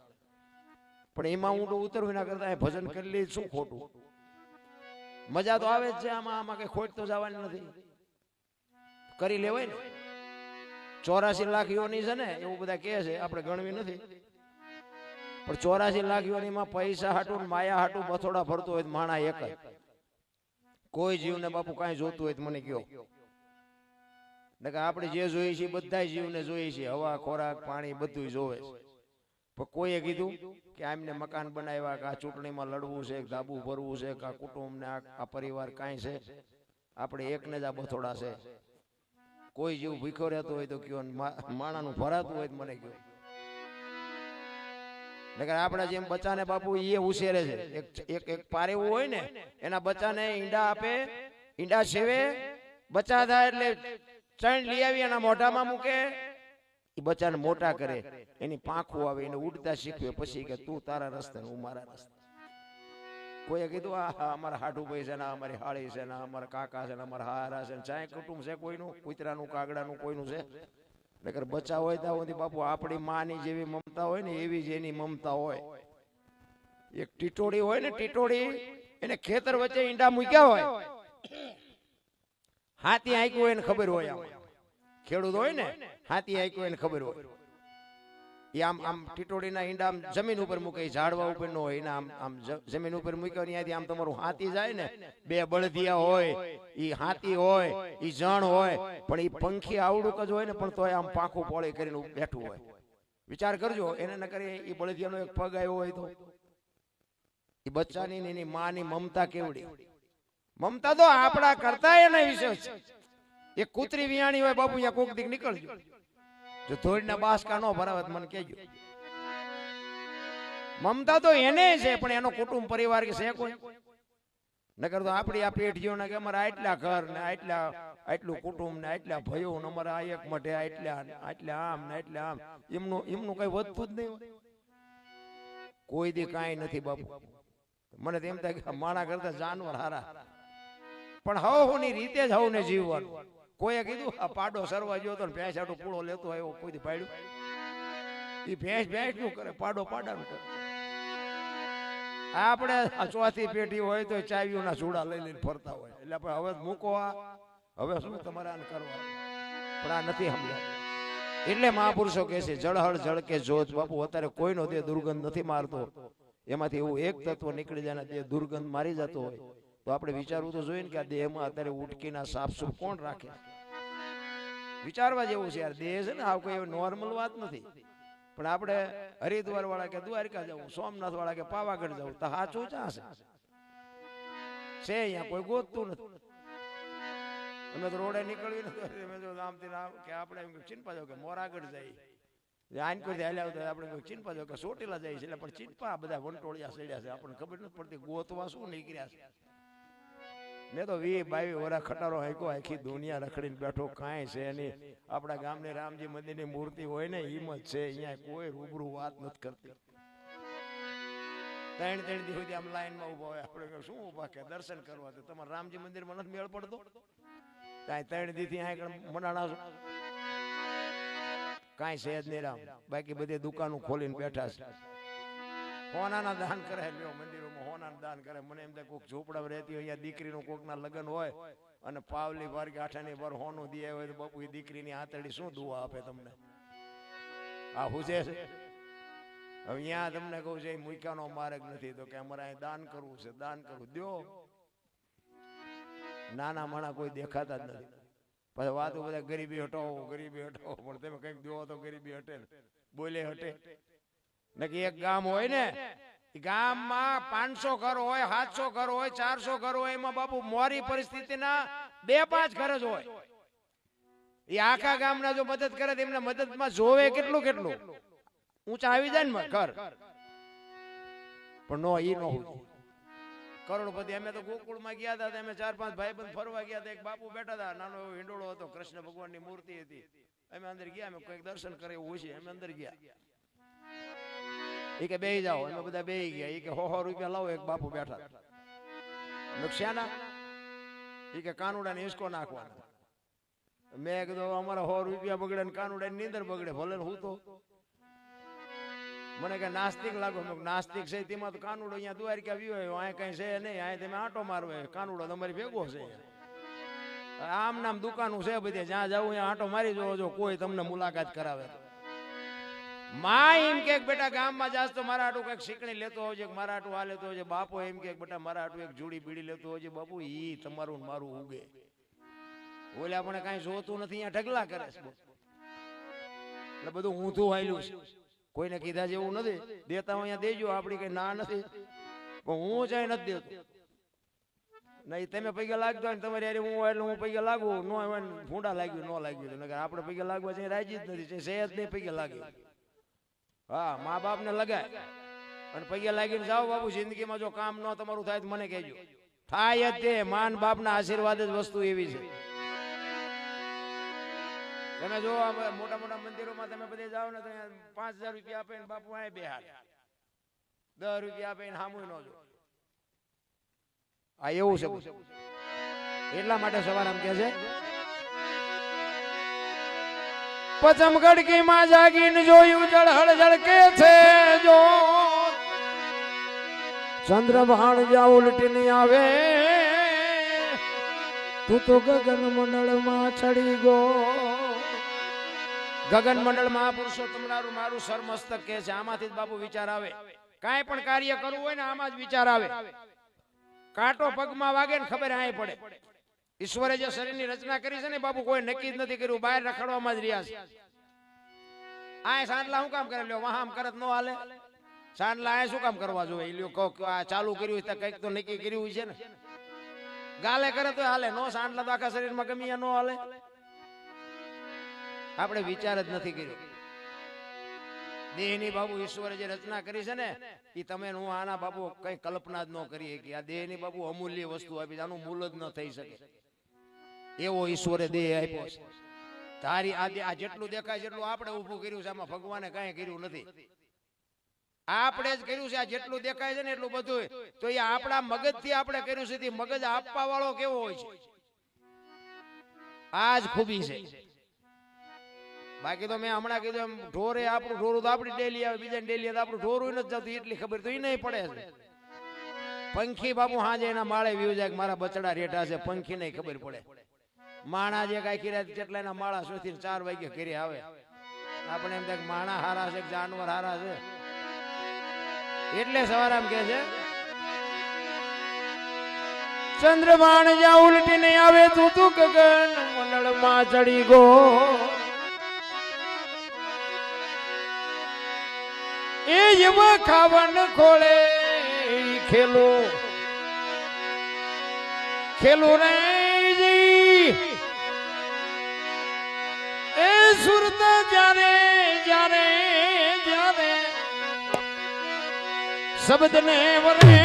પણ એમાં હું તો ઉતરવું ના કરતા ભજન કરી લે શું ખોટું? મજા તો આવે જ છે આમાં કઈ ખોટ તો જવાની નથી. કરી લેવાય ને. 84 લાખ યોની છે ને એવું બધા કહે છે, આપણે ગણવી નથી. પણ 84 લાખ યોનીમાં પૈસા હાટું માયા હાટું બથોડા ફરતો હોય માણા એક જ. કોઈ જીવને બાપુ કાંઈ જોતું હોય તો મને કયો. આપણે જે જોઈએ છીએ બધા જીવને જોઈએ છીએ, હવા ખોરાક પાણી બધું જોવે છે. પણ કોઈએ કીધું કે આમને મકાન બનાવ્યા કે આ ચૂંટણીમાં લડવું છે, ધાબુ ભરવું છે કે આ કુટુંબ ને આ પરિવાર કાંઈ છે? આપણે એકને જ આ બથોડા છે. કોઈ જીવ ભૂખ્યો રહેતો હોય તો કયો, માણાનું ભરાતું હોય તો મને કયો. આપડા જેમ બચ્ચાને બાપુ એ ઉછેરે છે. એક પારેવું હોય ને એના બચ્ચાને ઈંડા આપે, ઈંડા સેવે, બચ્ચા થાય એટલે ચણ લઈ આવી એના મોઢામાં મૂકે, એ બચ્ચાને મોટા કરે, એની પાંખું આવે, એને ઉડતા શીખવે, પછી કે તું તારા રસ્તે હું મારા રસ્તે. કોઈએ કીધું આ અમારા હાડુભાઈ છે ને, અમારી હાળી છે ને, અમારા કાકા છે ને, અમારા હારા છે ને, ચાહે કુટુંબ છે કોઈનું, કૂતરાનું કાગડાનું કોઈનું છે. નકર બચ્ચા હોય ત્યાં સુધી બાપુ આપણી માની જેવી મમતા હોય ને એવી જ એની મમતા હોય. એક ટીટોડી હોય ને, ટીટોડી એને ખેતર વચ્ચે ઈંડા મૂક્યા હોય, હાથી આંક્યું હોય ને ખબર હોય. ખેડૂત હોય ને હાથી આંક્યું હોય ને ખબર હોય. એ આમ ટીટોડીના ઈંડા આમ જમીન ઉપર મૂકે, ઝાડવા ઉપર ન હોય, એના આમ જમીન ઉપર મૂક્યો ત્યાંથી આમ તમારું હાથી જાય ને, બે બળદિયા હોય, ઈ હાથી હોય, ઈ જણ હોય, પણ ઈ પંખી આવડું જ હોય ને, પણ તોય આમ પાંખું પોળી કરીને બેઠું હોય. વિચાર કરજો, એને ન કરે ઈ બળદિયાનો એક પગ આવ્યો હોય તો ઈ બચ્ચાની એની માની મમતા કેવડી. મમતા તો આપણા કરતા એના વિશે છે. એક કૂતરી વિયાણી હોય બાપુ, અહીંયા કોક દીક નીકળજો, જો થોડીના બાસકા નો ભરાવત મને કહેજો. મમતા તો એને છે, પણ એનો કુટુંબ પરિવાર કે છે કોઈ? નકર તો આપણી આ પેઢીઓ ને કે અમારા આટલા ઘર ને આટલું કુટુંબ ને આટલા ભયો ને અમારા આ એક મઢે આટલા આમ ને આટલા આમ, એમનું કઈ વધતું જ નહીં. કોઈ દી કાંઈ નથી બાપુ. મને તો એમ થાય કે માણા કરતા જાનવર હારા. પણ હવની રીતે જ હવને જીવવાનું. કોઈએ કીધું આ પાડો સરવા ગયો તો ભેંસ આટો પૂળો લેતો આવ્યો, કોઈ દી પાડ્યું? એ ભેંસ નું કરે, પાડો પાડાનું કરે. આપણે ચોથી પેઢી હોય તો ચાવીઓના ચૂડા લઈ લઈને ફરતા હોય. એટલે આપણે હવે મૂકો આ, હવે શું તમારે આને કરવા? પણ આ નથી સમજાય. એટલે મહાપુરુષો કહે છે જળહળ જળ કે જોત. બાપુ અત્યારે કોઈનો દેહ દુર્ગંધ નથી મારતો, એમાંથી એવું એક તત્વ નીકળી જાય દેહ દુર્ગંધ મારી જતો હોય તો આપણે વિચારવું તો જોઈએ ને કે આ દેહમાં અત્યારે ઉટકીના સાફસૂફ કોણ રાખે? વિચારવા જેવું છે યાર. દેહ છે ને આ કોઈ નોર્મલ વાત નથી. પણ આપણે હરિદ્વાર વાળા કે દ્વારકા જવું, સોમનાથ વાળા કે પાવાગઢ જવું, તો સાચું ચાશે છે અહીંયા કોઈ ગોતતું નથી. અમે તો રોડે નીકળવી કે આપણે ચિંપા જાવ કે મોરાગઢ જાય, આનકોથી હાલ્યા આવતા આપણે ચિંપા જાવ કે ચોટીલા જાય છે. એટલે પણ ચિંપા બધા વંટોળિયા સડ્યા છે, આપણને ખબર નથી પડતી ગોતવા શું નીકળ્યા છે. મેં તો 20-22 વર્ષ ખટારો હાંક્યો, આખી દુનિયા રખડીને બેઠો, કાંઈ છે નહીં. આપણા ગામની રામજી મંદિરની મૂર્તિ હોય ને હિંમત છે, અહીંયા કોઈ રૂબરૂ વાત નથી કરતી. 3 દી સુધી આમ લાઈનમાં ઉભા હોય, આપણે શું ઉભા કે દર્શન કરવા? તો તમારા રામજી મંદિરમાં નથી મેળ પડતો? કાંઈ 3 દીથી અહીં મનાણા કાંઈ છે જ નહીં રામ. બાકી બધી દુકાનો ખોલીને બેઠા છે. હોનાના દાન કરે, મંદિરોમાં હોનાના દાન કરે. મને એમ થાય કોઈક ઝૂંપડા રહેતી હોય, અહીંયા દીકરીનું કોકના લગ્ન હોય અને પાવલી ભર કે આઠાની ભર હોનું દે હોય તો બાપુ એ દીકરીની આતડી શું દુઆ આપે તમને? આ પૂછે છે. હવે અહીંયા તમને કહું છે મૂક્યાનો માર્ગ નથી તો કે અમારે અહીં દાન કરવું છે, દાન કરવું દો. નાના માણા કોઈ દેખાતા જ નથી. પછી વાતો બધા ગરીબી હટાવો, ગરીબી હટાવો, પણ તમે કઈક દો તો ગરીબી હટે ને, બોલે હટે. નકી એક ગામ હોય ને, ગામમાં 500 ઘર હોય, 700 ઘર હોય, 400 ઘર હોય, એમાં બાપુ મોરી પરિસ્થિતિના 2-5 ઘર જ હોય. એ આખા ગામના જો મદદ કરે તો એમને મદદમાં જોવે કેટલું ઊંચા આવી જાય ને ઘર. પણ નો ઈ નો કરોડપતિ. અમે તો ગોકુળમાં ગયા હતા, અમે 4-5 ભાઈબંધ ફરવા ગયા હતા. એક બાપુ બેઠા હતા, નાનો એવો હિંડોળો હતો, કૃષ્ણ ભગવાનની મૂર્તિ હતી. અમે અંદર ગયા, અમે કઈક દર્શન કરે એવું છે, અમે અંદર ગયા. એ કે બેહી જાઓ, અમે બધા બેહી ગયા. એ કે 100 રૂપિયા લાવો, એક બાપુ બેઠા. શાના? એ કે કાનુડા ને હિસકો નાખવાના. મેં કીધું અમારા 100 રૂપિયા બગડે ને કાનુડા ની નીંદર બગડે, ભલે હું તો. મને કે નાસ્તિક લાગો. નાસ્તિક છે તેમાં તો કાનુડો અહીંયા દ્વારકા આવ્યો, અહીંયા કઈ છે નહીં, અહીંયા તમે આંટો મારવો, કાનુડો તમારી ભેગો છે. આમ નામ દુકાનું છે બધે, જ્યાં જવું ત્યાં આંટો મારી જોવો, જો કોઈ તમને મુલાકાત કરાવે. માં એમ કે બેટા ગામમાં જાસ તો મારા હાટું કઈક શીખણી લેતો હોજે, મારા હાટું આ લેતો હોજે. બાપો એમ કે બેટા મારા હાટું એક જોડી બીડી લેતો હોજે. બાપુ ઈ તમારું મારું ઉગે, ઓલે આપણે કઈ જોતું નથી, અહીંયા ઢગલા કરે છે. એટલે બધું ઊંધું હાલ્યું છે, કોઈને કીધા જેવું નથી. દેતા હોય અહીંયા દેજો, આપડી કઈ ના નથી, પણ હું જાય નથી દેતો. નહીં તમે પૈસા લાગતો હોય ને તમારે યાર હું એટલે હું પૈસા લાગુ, ન હોય ભૂંડા લાગ્યું ન લાગ્યું, આપણે પૈસા લાગવા છે રાજી જ નથી, સહેજ નહીં પૈસા લાગે. હા, મા બાપ ને લગાય અને પૈસા લાગીને જાઓ બાપુ. જિંદગીમાં જો કામ ન તમારું થાય તો મને કહેજો, થાય જ તે. માન બાપ ના આશીર્વાદ જ વસ્તુ એવી છે. તમે જો મોટા મોટા મંદિરોમાં તમે બધે જાઓ ને તો 5000 રૂપિયા આપે ને બાપુ આ બેહાડ, 10 રૂપિયા આપે ને સામું ન જો. આ એવું છે. એટલા માટે સવારામ કે છે પચમ ગડકી માં જાગીને જોયું જળહળ ઝળકે છે, જો ચંદ્રભાણ જ્યાં ઉલટીને આવે, તું તો ગગન મંડળ માં ચડી ગો. ગગન મંડળ મહાપુરુષોત્તમ મારું સરમસ્તક કે છે. આમાંથી જ બાપુ વિચાર આવે. કાંઈ પણ કાર્ય કરવું હોય ને આમાં જ વિચાર આવે. કાંટો પગમાં વાગે ને ખબર અહીં પડે. ઈશ્વરે જે શરીરની રચના કરી છે ને બાપુ કોઈ નક્કી જ નથી કર્યું, બહાર રખડવામાં જ રહ્યા છે. આ સાંડલા શું કામ કરે લ્યો, વાહ આમ કરત નો હાલે. સાંડલા આ શું કામ કરવા જોઈએ લ્યો, આ ચાલુ કર્યું તો કંઈક તો નક્કી કર્યું છે ને. ગાલે કરે તો હાલે, નો સાંડલા તો આખા શરીરમાં ગમ્યા નો હાલે. આપણે વિચાર જ નથી કર્યો. દેહની બાબુ ઈશ્વરે જે રચના કરી છે ને એ તમે હું આના બાબુ કઈ કલ્પના જ ન કરીએ કે આ દેહની બાબુ અમૂલ્ય વસ્તુ આપી, આનું મૂલ જ ન થઈ શકે એવો ઈશ્વરે દેહ આપ્યો છે. તારી આ જેટલું દેખાય જેટલું આપણે ઊભું કર્યું છે, આમાં ભગવાને કઈ કર્યું નથી, આપણે જ કર્યું છે. આ જેટલું દેખાય છે ને એટલું બધું તો એ આપણા મગજથી આપણે કર્યું છે. મગજ આપવા વાળો કેવો હોય છે, આ જ ખૂબી છે. બાકી તો મેં હમણાં કીધું એમ ઢોરે આપણું ઢોરું તો આપણી ડેલી આવે, બીજા ડેલી આપણું ઢોરું નથી જતું, એટલી ખબર તો એ નહીં પડે છે. પંખી બાપુ હાજે એના માળે વ્યુ જાય મારા બચડા રેઠા છે, પંખી નહીં ખબર પડે. માણા જે કઈ કર્યા કેટલા એના માળા સુધી 4 વાગે ઘરે આવે. આપણે એમ થાય માણા હારા છે, જાનવર હારા છે. એટલે સવારામ કે છે ચંદ્રમાણ જ્યાં ઉલટી નહીં આવે, તું ગગન મંડળ માં ચડી ગો. એ એવ ખાવન ખોળે ખેલો ખેલો રે એ સુરત જારે જારે જારે શબ્દ ને વરે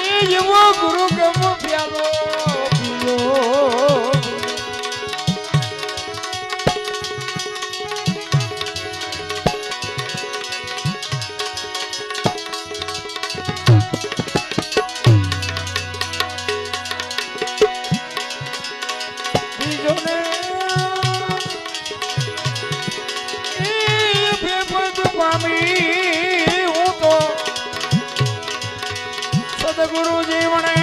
એ એવો ગુરુ ગમ પ્યાલો ગુરુ જીવણે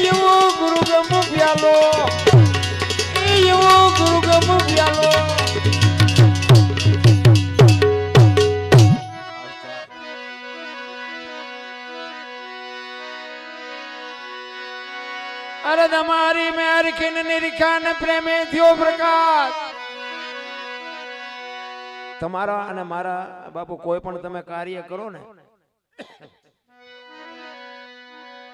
એવો ગુરુ ગમ પ્યાલો, એવો ગુરુ ગમ પ્યાલો. અરે તમારી મેર ખીન નિરીખાન પ્રેમે થયો પ્રકાશ. તમારા અને મારા બાપુ કોઈ પણ તમે કાર્ય કરો ને,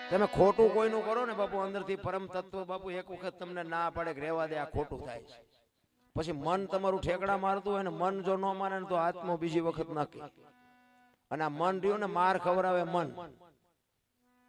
તમે ખોટું કોઈનું કરો ને બાપુ, અંદરથી પરમ તત્વ બાપુ એક વખત તમને ના પડે કે રહેવા દે આ ખોટું થાય છે. પછી મન તમારું ઠેકડા મારતું હોય ને, મન જો ન માને તો આત્મો બીજી વખત નાખે. અને આ મન રહ્યું ને માર ખવડાવે મન.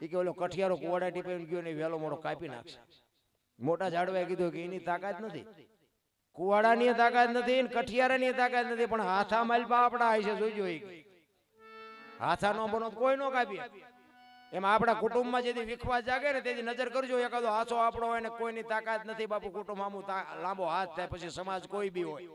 એ કે ઓલો કઠિયારો કુવાડા ટીપે ગયો ને વેલો મોડો કાપી નાખશે. મોટા ઝાડવાએ કીધું કે એની તાકાત નથી, કુવાડાની તાકાત નથી, કઠિયારાની તાકાત નથી, પણ હાથા માલપા આપડા હશે જોઈજો. હાથા નો બનો કોઈ નો કાપી. એમાં આપણા કુટુંબમાં જેથી વિખવાસ જાગે ને તેથી નજર કરજો, એકાદો હાથો આપણો હોય ને કોઈની તાકાત નથી બાપુ, કુટુંબ આમું લાંબો હાથ થાય, પછી સમાજ કોઈ બી હોય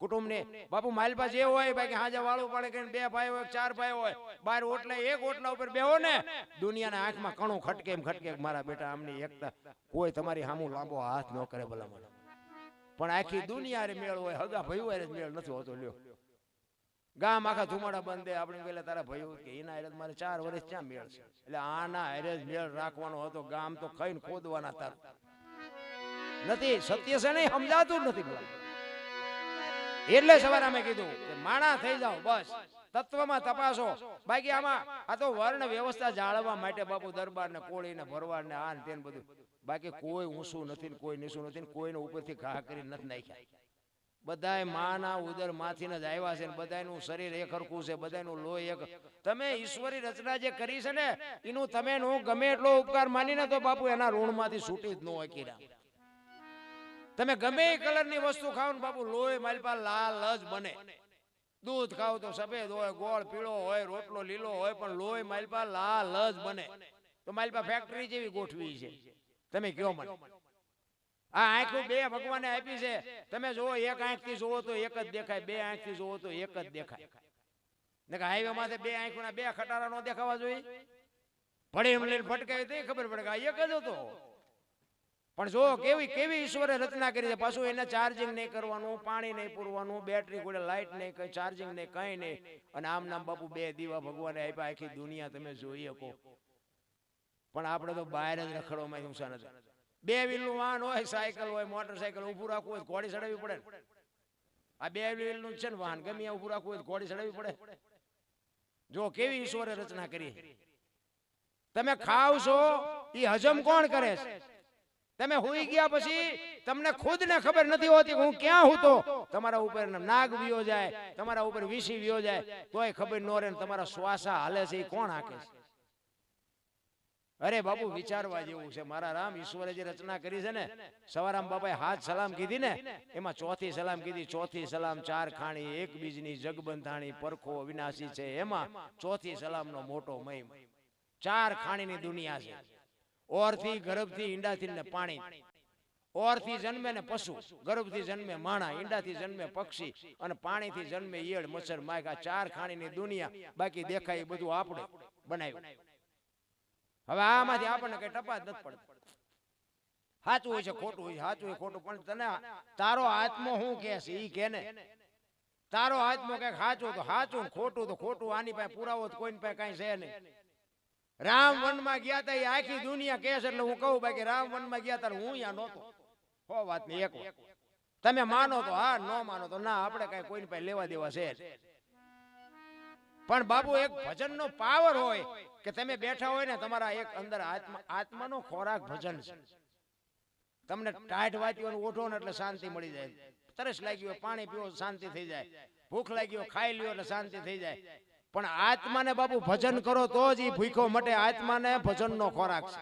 કુટુંબ ને બાપુ માલપા જે હોય બાકી હાજે વાળું પડે કે 2 ભાઈ હોય 4 ભાઈ હોય, બાર ઓટલે એક ઓટલા ઉપર બેહો ને દુનિયાના આંખમાં કણું ખટકે એમ ખટકે મારા બેટા આમની એકતા, કોઈ તમારી સામું લાંબો હાથ ન કરે ભલામણ. પણ આખી દુનિયા રે મેળ હોય, હગા ભાઈ હોય મેળ નથી હોતો. લ્યો ગામ આખા ધુમાડા બંધે આપણે પેલા તારા ભાઈઓ કે એના હેરજ મારે 4 વર્ષ ક્યાં મેળ છે, એટલે આના હેરજ મેળ રાખવાનો હતો. ગામ તો ખાઈને ખોદવાના તાર નથી, સત્ય છે નહીં સમજાતું નથી બોલા. એટલે સવારે અમે કીધું કે માણા થઈ જાઓ, બસ તત્વમાં તપાસો. બાકી આમાં આ તો વર્ણ વ્યવસ્થા જાળવવા માટે બાપુ દરબાર ને કોળી ને ભરવાડ ને આ ને તેન બધું, બાકી કોઈ ઊંચું નથી કોઈ નીચું નથી, કોઈને ઉપરથી ઘા કરી નથી નાખ્યા. બધાય માના ઉદર માંથી જ આવ્યા છે, બધાનું શરીર એક હરખું છે, બધાનું લોહી એક. તમે ઈશ્વરી રચના જે કરી છે ને એનું તમે નું ગમે એટલો ઉપકાર માનીને તો બાપુ એના ઋણમાંથી છૂટી જ ન હોય કીરા. તમે ગમે એ કલરની વસ્તુ ખાઓ ને બાપુ લોહી માલપા લાલ જ બને. દૂધ ખાવ તો સફેદ હોય, ગોળ પીળો હોય, રોટલો લીલો હોય, પણ લોહી માલપા લાલ જ બને. તો માલપા ફેક્ટરી જેવી ગોઠવી છે. તમે કયો મને આ આંખો બે ભગવાને આપી છે, તમે જોવો એક આંખથી જોવો તો એક જ દેખાય, બે આંખથી જોવો તો એક જ દેખાય. ને હાઈવે માથે બે આંખોના બે ખટારા નો દેખાવા જોઈએ, ભડે એમ લઈને ફટકાય તો ખબર પડે કે આ એક જ હતો. પણ જો કેવી કેવી ઈશ્વરે રચના કરી છે. પાછું એને ચાર્જિંગ નહીં કરવાનું, પાણી નહીં પૂરવાનું, બેટરી કોઈ લાઈટ નહીં, કઈ ચાર્જિંગ નહીં, કઈ નહીં. અને આમ નામ બાપુ 2 દીવા ભગવાને આપ્યા, આખી દુનિયા તમે જોઈ શકો. પણ આપણે તો બહાર જ રખડવામાં નુકસાન હતું. 2 વ્હીલનું વાહન હોય, સાયકલ હોય, મોટરસાયકલ ઊભું રાખવું હોય ઘોડી ચડાવવી પડે. આ 2 વ્હીલનું છે ને વાહન, ગમે ત્યાં ઊભું રાખવું હોય ઘોડી ચડાવવી પડે. જો કેવી ઈશ્વરે રચના કરી. તમે ખાવ છો એ હજમ કોણ કરે છે? તમે હોઈ ગયા પછી તમને ખુદ ને ખબર નથી હોતી હું ક્યાં હું. તો તમારા ઉપર નાગ વિયો જાય, તમારા ઉપર વિષી વિયો જાય, તોય ખબર ન રહે. તમારા શ્વાસા હાલે છે એ કોણ હાકે છે? અરે બાબુ વિચારવા જેવું છે. મારા રામ ઈશ્વરે જે રચના કરી છે ને, સવારામ બાપાએ હાથ સલામ કીધી ને, એમાં ચોથી સલામ કીધી. ચોથી સલામ 4 ખાણી, એક બીજની જગબંધાણી, પરખો વિનાશી છે. એમાં ચોથી સલામનો મોટો મહિમ. 4 ખાણીની દુનિયા છે. ઓરથી, ગર્ભથી, ઈંડાથી ને પાણી. ઓરથી જન્મે ને પશુ, ગર્ભથી જન્મે માણા, ઈંડાથી જન્મે પક્ષી અને પાણીથી જન્મે ઈયળ, મચ્છર, માખ. આ 4 ખાણીની દુનિયા. બાકી દેખાય એ બધું આપણે બનાવ્યું. હવે આમાંથી આપણને કઈ ટપાત નથી પડતી. સાચું હોય છે ખોટું હોય છે, સાચું હોય ખોટું, પણ તને તારો આત્મો શું કે છે ઈ કે ને. તારો આત્મો કે સાચું તો સાચું ને ખોટું તો ખોટું. આની પાસે પુરાવો કોઈની પાસે કઈ છે નહીં. રામ વનમાં ગયા તા એ આખી દુનિયા કહે છે એટલે હું કહું, બાકી રામ વનમાં ગયા તા હું અહીંયા નહોતો. હો વાત ની એક તમે માનો તો હા, ન માનો તો ના. આપણે કઈ કોઈની પાસે લેવા દેવા છે. પણ બાબુ એક ભજનનો પાવર હોય કે તમે બેઠા હોય ને તમારા એક અંદર આત્માનો ખોરાક ભજન છે. તમને ટાઢ વાતીઓનું ઓઠો ને એટલે શાંતિ મળી જાય. તરસ લાગી હોય પાણી પીવો શાંતિ થઈ જાય, ભૂખ લાગી હોય ખાઈ લ્યો એટલે શાંતિ થઈ જાય. પણ આત્માને બાબુ ભજન કરો તો જ એ ભૂખો મટે. આત્માને ભજનનો ખોરાક છે.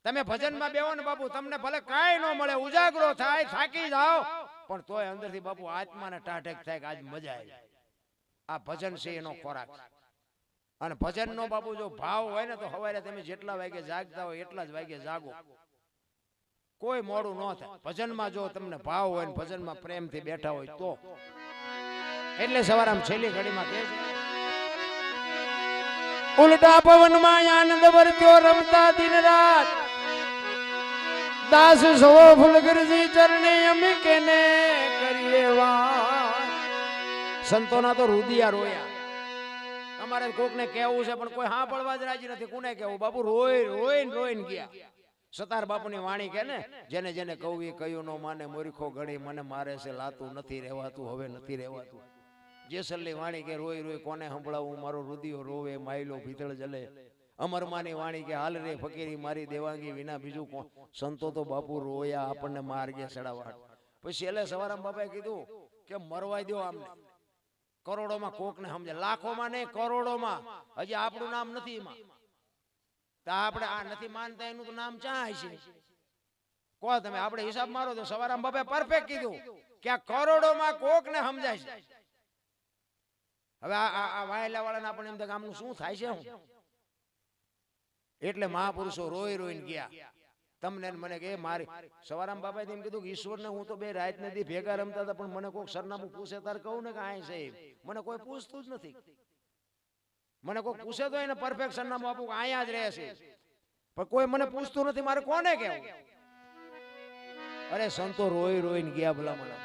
તમે ભજનમાં બેહો ને બાબુ તમને ભલે કાંઈ ન મળે, ઉજાગરો થાય, થાકી જાઓ, પણ તોય અંદરથી બાપુ આત્માને ટાઢક થાય કે આજ મજા આવી. આ ભજન છે એનો ખોરાક. અને ભજનનો બાપુ જો ભાવ હોય ને તો સવારે તમે જેટલા વાગે જાગતા હોય એટલા જ વાગે જાગો, કોઈ મોડું ન થાય. ભજનમાં જો તમને ભાવ હોય ને ભજનમાં પ્રેમથી બેઠા હોય તો. એટલે સવારે આમ છેલ્લી ઘડીમાં કહે છે, ઉલટા પવનમાં આનંદ વર્ત્યો રમતા દિન રાત, દાસ સવો ફૂલગરજી ચરણે અમે કેને કરીએ વાત. સંતોના તો રુદિયા રોયા. અમારે કોકને કેવું છે પણ કોઈ હા પડવા જ રાજી નથી. કોને કેવું બાપુ? રોઈને ગયા. સતાર બાપુની વાણી કે ને, જેને જેને કહું એ કયું નો માને, મોરીખો ઘડી મને મારે છે, લાતું નથી રહેવાતું, હવે નથી રહેવાતું. જેસલની વાણી કે રોઈ કોને સંભળાવું, મારો રુદિયો રોવે, માયલો ભીતળ જલે. અમરમાની વાણી કે હાલ રે ફકીરી મારી દેવાંગી, વિના બીજું કોણ. સંતો તો બાપુ રોયા આપણને માર્ગે ચડાવવા. પછી એટલે સવારામ બાપાએ કીધું કે મરવા દો આમને. કરોડોમાં કોકને સમજે, લાખોમાં નહીં કરોડોમાં. હજી આપણું નામ નથી એમાં. તો આપણે આ નથી માનતા એનું તો નામ ચા છે? કહો તમે, આપણે હિસાબ મારો તો સવારામ બાપે પરફેક્ટ કીધું કે આ કરોડોમાં કોક ને સમજાય છે. હવે આ વાયલા વાળાને આપણે એમ ગામનું શું થાય છે હું? એટલે મહાપુરુષો રોઈ રોઈને ગયા. તમને મને કે મારી સવારામ બાપાએ એમ કીધું કે ઈશ્વરને હું તો બે રાત નથી ભેગા રમતા હતા, પણ મને કોઈક સરનામું પૂછે તાર કહું ને કે આ છે. મને કોઈ પૂછતું જ નથી. મને કોઈ પૂછે તો એને પરફેક્ટ સરનામું આપું કે અહીંયા જ રહે છે, પણ કોઈ મને પૂછતું નથી. મારે કોને કહેવું? અરે સંતો રોઈ રોઈને ગયા. ભલા મને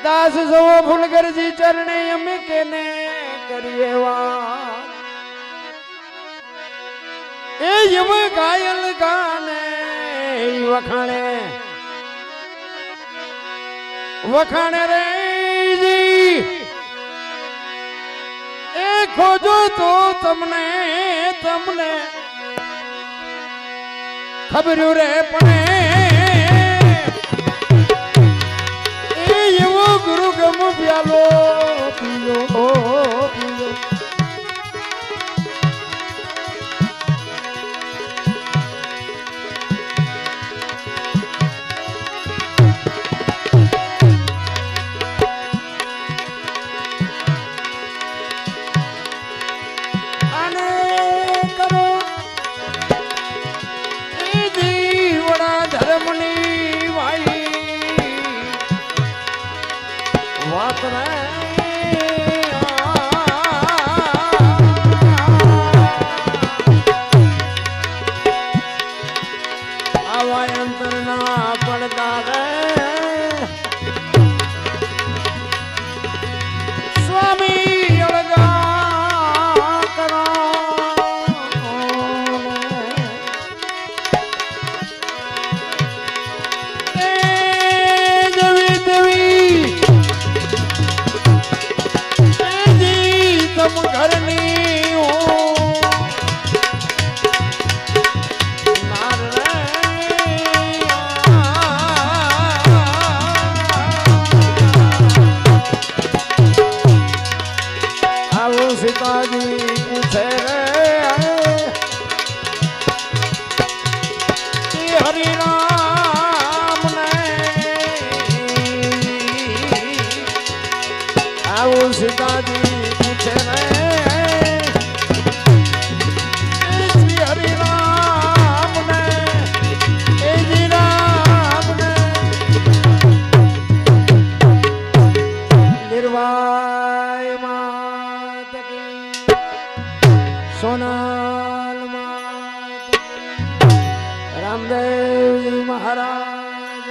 દાસ સવો ફૂલગરજી ચરણે અમે કેને કરીએ વાત. એ યુવ ગાયલ ગાને વખાણે વખાણે રે જી. એ ખોજો તો તમને તમને ખબર્યું રે પણ એ એવો ગુરુ ગમ પ્યાલો પીલો પીલો. સોનાલ રામદેવ મહારાજ,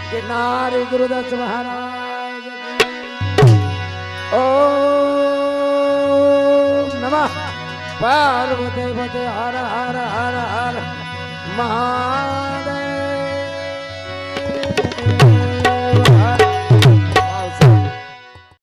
ગિરનારી ગુરુદાસ મહારાજ. ઓમ નમઃ પાર્વતી પતે હર હર હર હર મહા